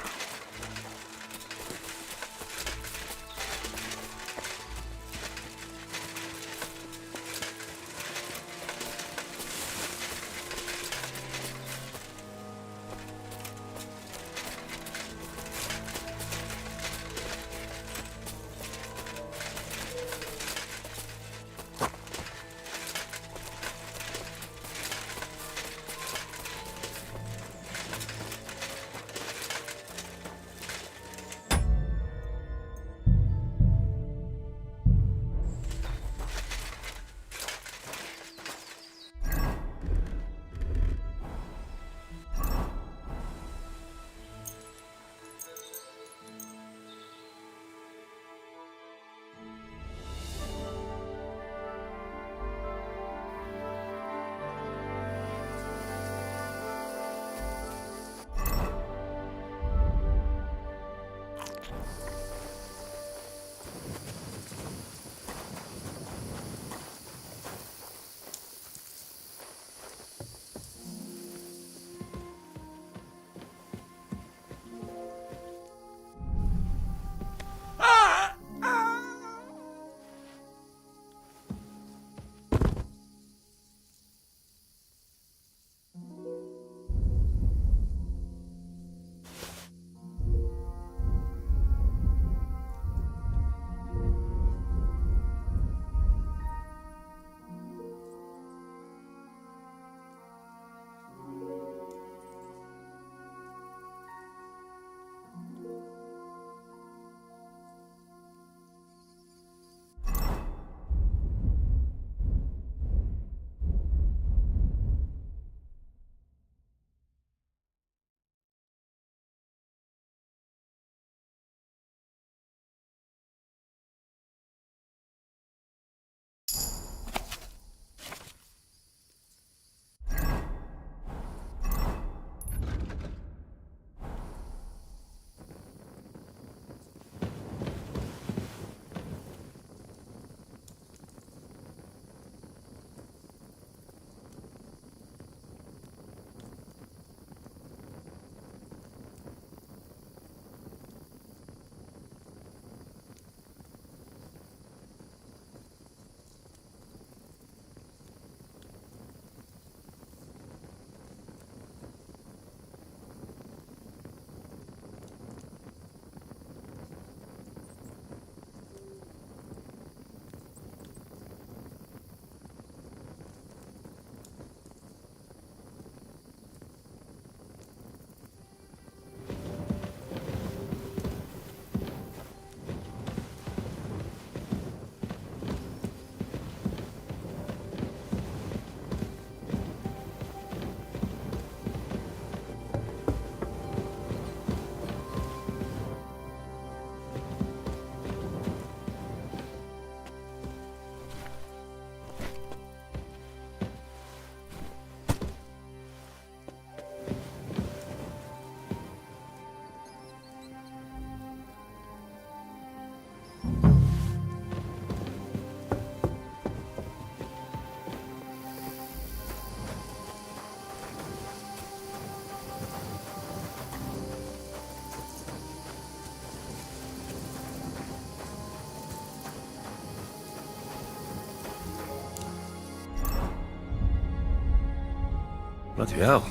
Bloody hell.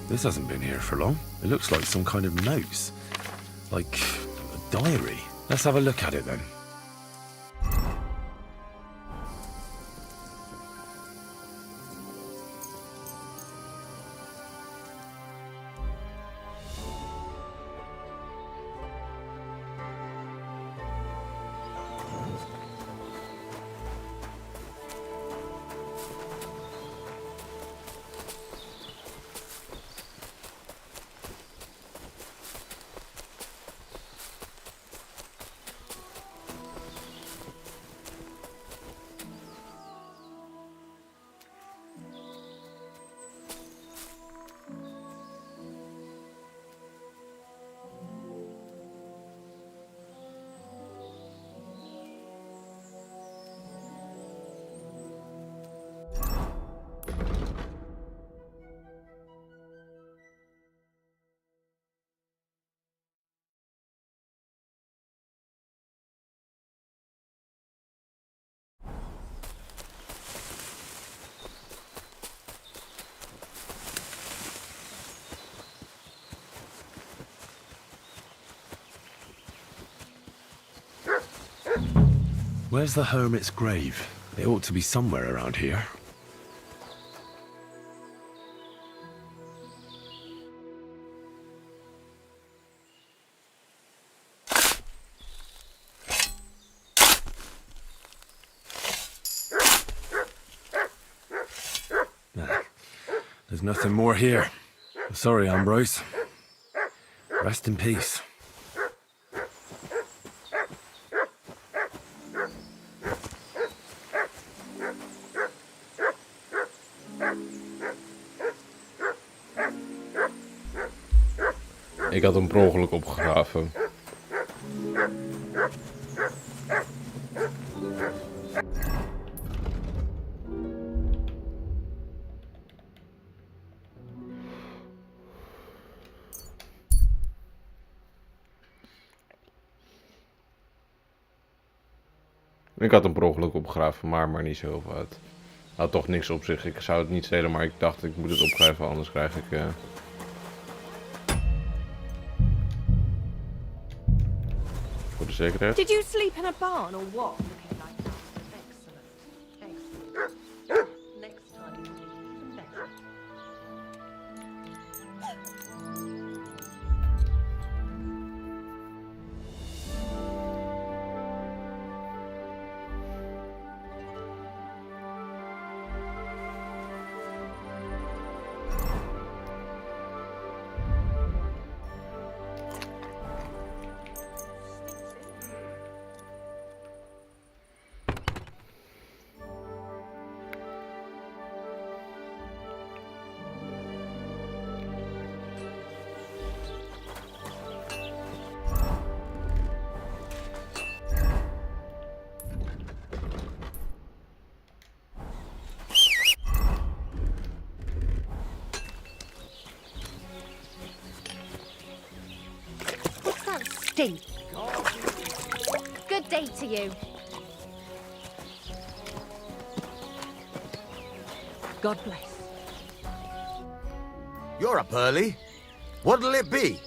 This hasn't been here for long. It looks like some kind of notes. Like a diary. Let's have a look at it then. Where's the hermit's grave? It ought to be somewhere around here. There's nothing more here. Sorry, Ambrose. Rest in peace. Ik had hem per ongeluk opgegraven. Ik had hem per ongeluk opgegraven, maar niet zo heel veel uit. Had toch niks op zich. Ik zou het niet stelen, maar ik dacht ik moet het opgraven, anders krijg ik... Voor de zekerheid. Did you sleep in a barn or what? Looking like that. Excellent. Excellent. Next time, even better. Stink. Good day to you. God bless. You're up early. What'll it be?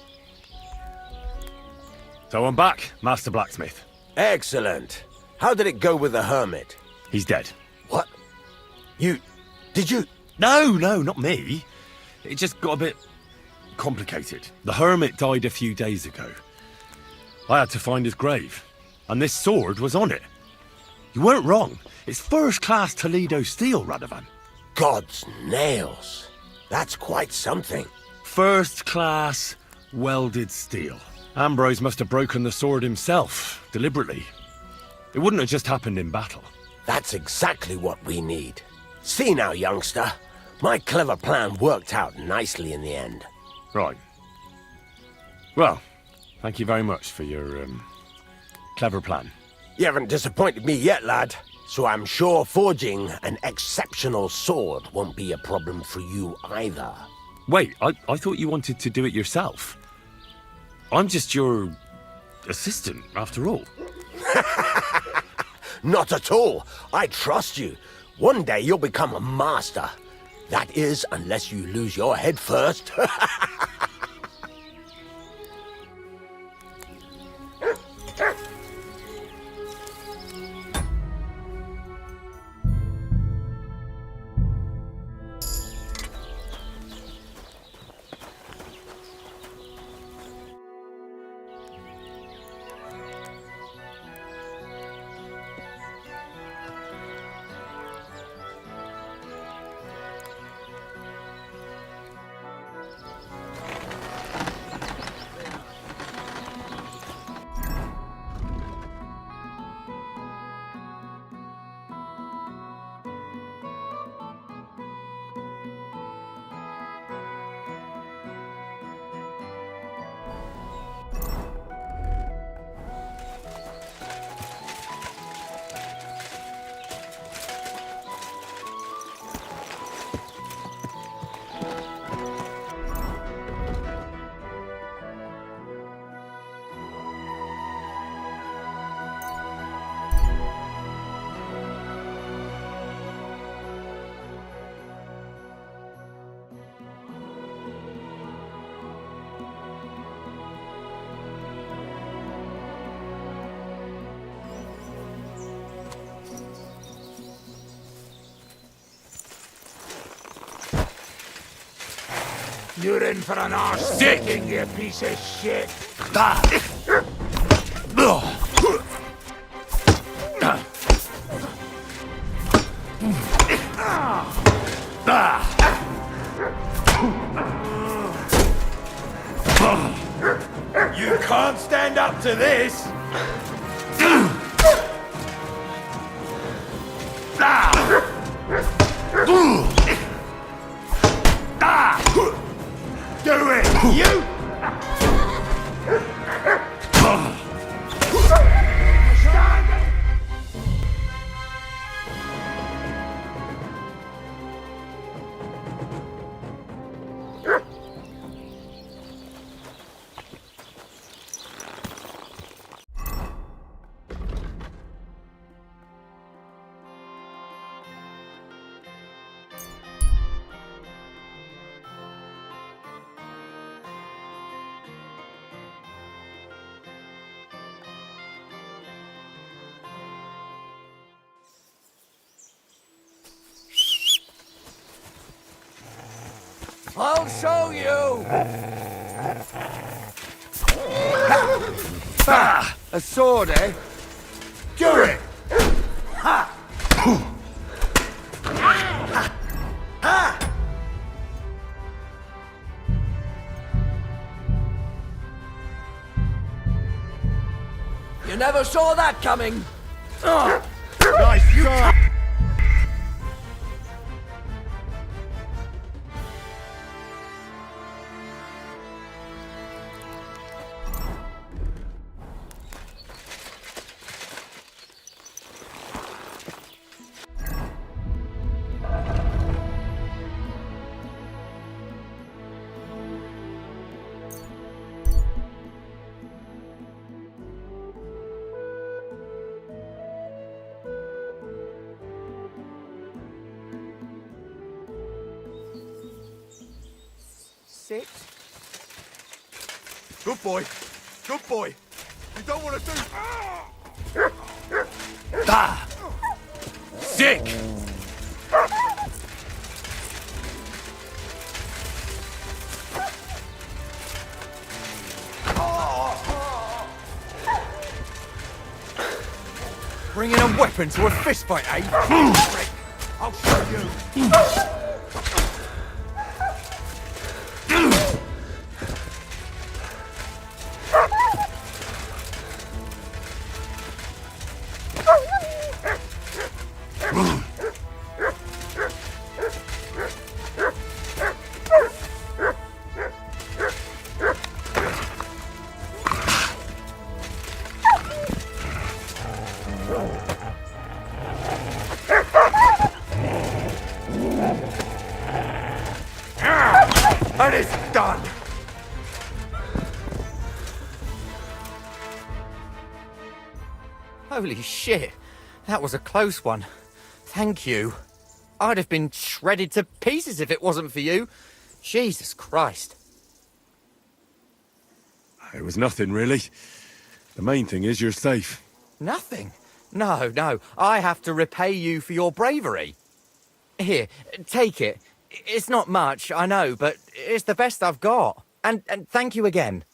So I'm back, Master Blacksmith. Excellent. How did it go with the hermit? He's dead. What? Did you? No, not me. It just got a bit complicated. The hermit died a few days ago. I had to find his grave, and this sword was on it. You weren't wrong. It's first-class Toledo steel, Radovan. God's nails. That's quite something. First-class welded steel. Ambrose must have broken the sword himself, deliberately. It wouldn't have just happened in battle. That's exactly what we need. See now, youngster. My clever plan worked out nicely in the end. Right. Well, thank you very much for your, clever plan. You haven't disappointed me yet, lad. So I'm sure forging an exceptional sword won't be a problem for you either. Wait, I thought you wanted to do it yourself. I'm just your assistant, after all. Not at all. I trust you. One day you'll become a master. That is, unless you lose your head first. You're in for an arse sticking, you piece of shit. You can't stand up to this! Do it! You! I'll show you! A sword, eh? Do it! Ha! You never saw that coming! Nice try! Sit. Good boy. Good boy. You don't want to do... Ah! Sick! Bringing a weapon to a fistfight, eh? I'll show you. And it's done! Holy shit. That was a close one. Thank you. I'd have been shredded to pieces if it wasn't for you. Jesus Christ. It was nothing, really. The main thing is you're safe. Nothing? No. I have to repay you for your bravery. Here, take it. It's not much, I know, but it's the best I've got. And thank you again.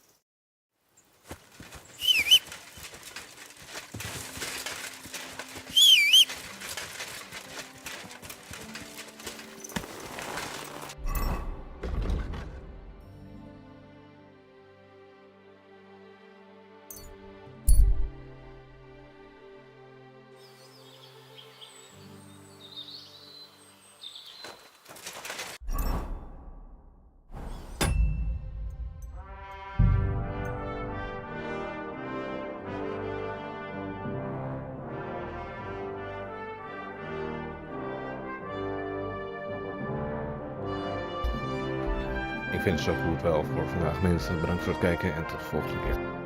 Ik vind het zo goed wel voor vandaag mensen. Bedankt voor het kijken en tot de volgende keer.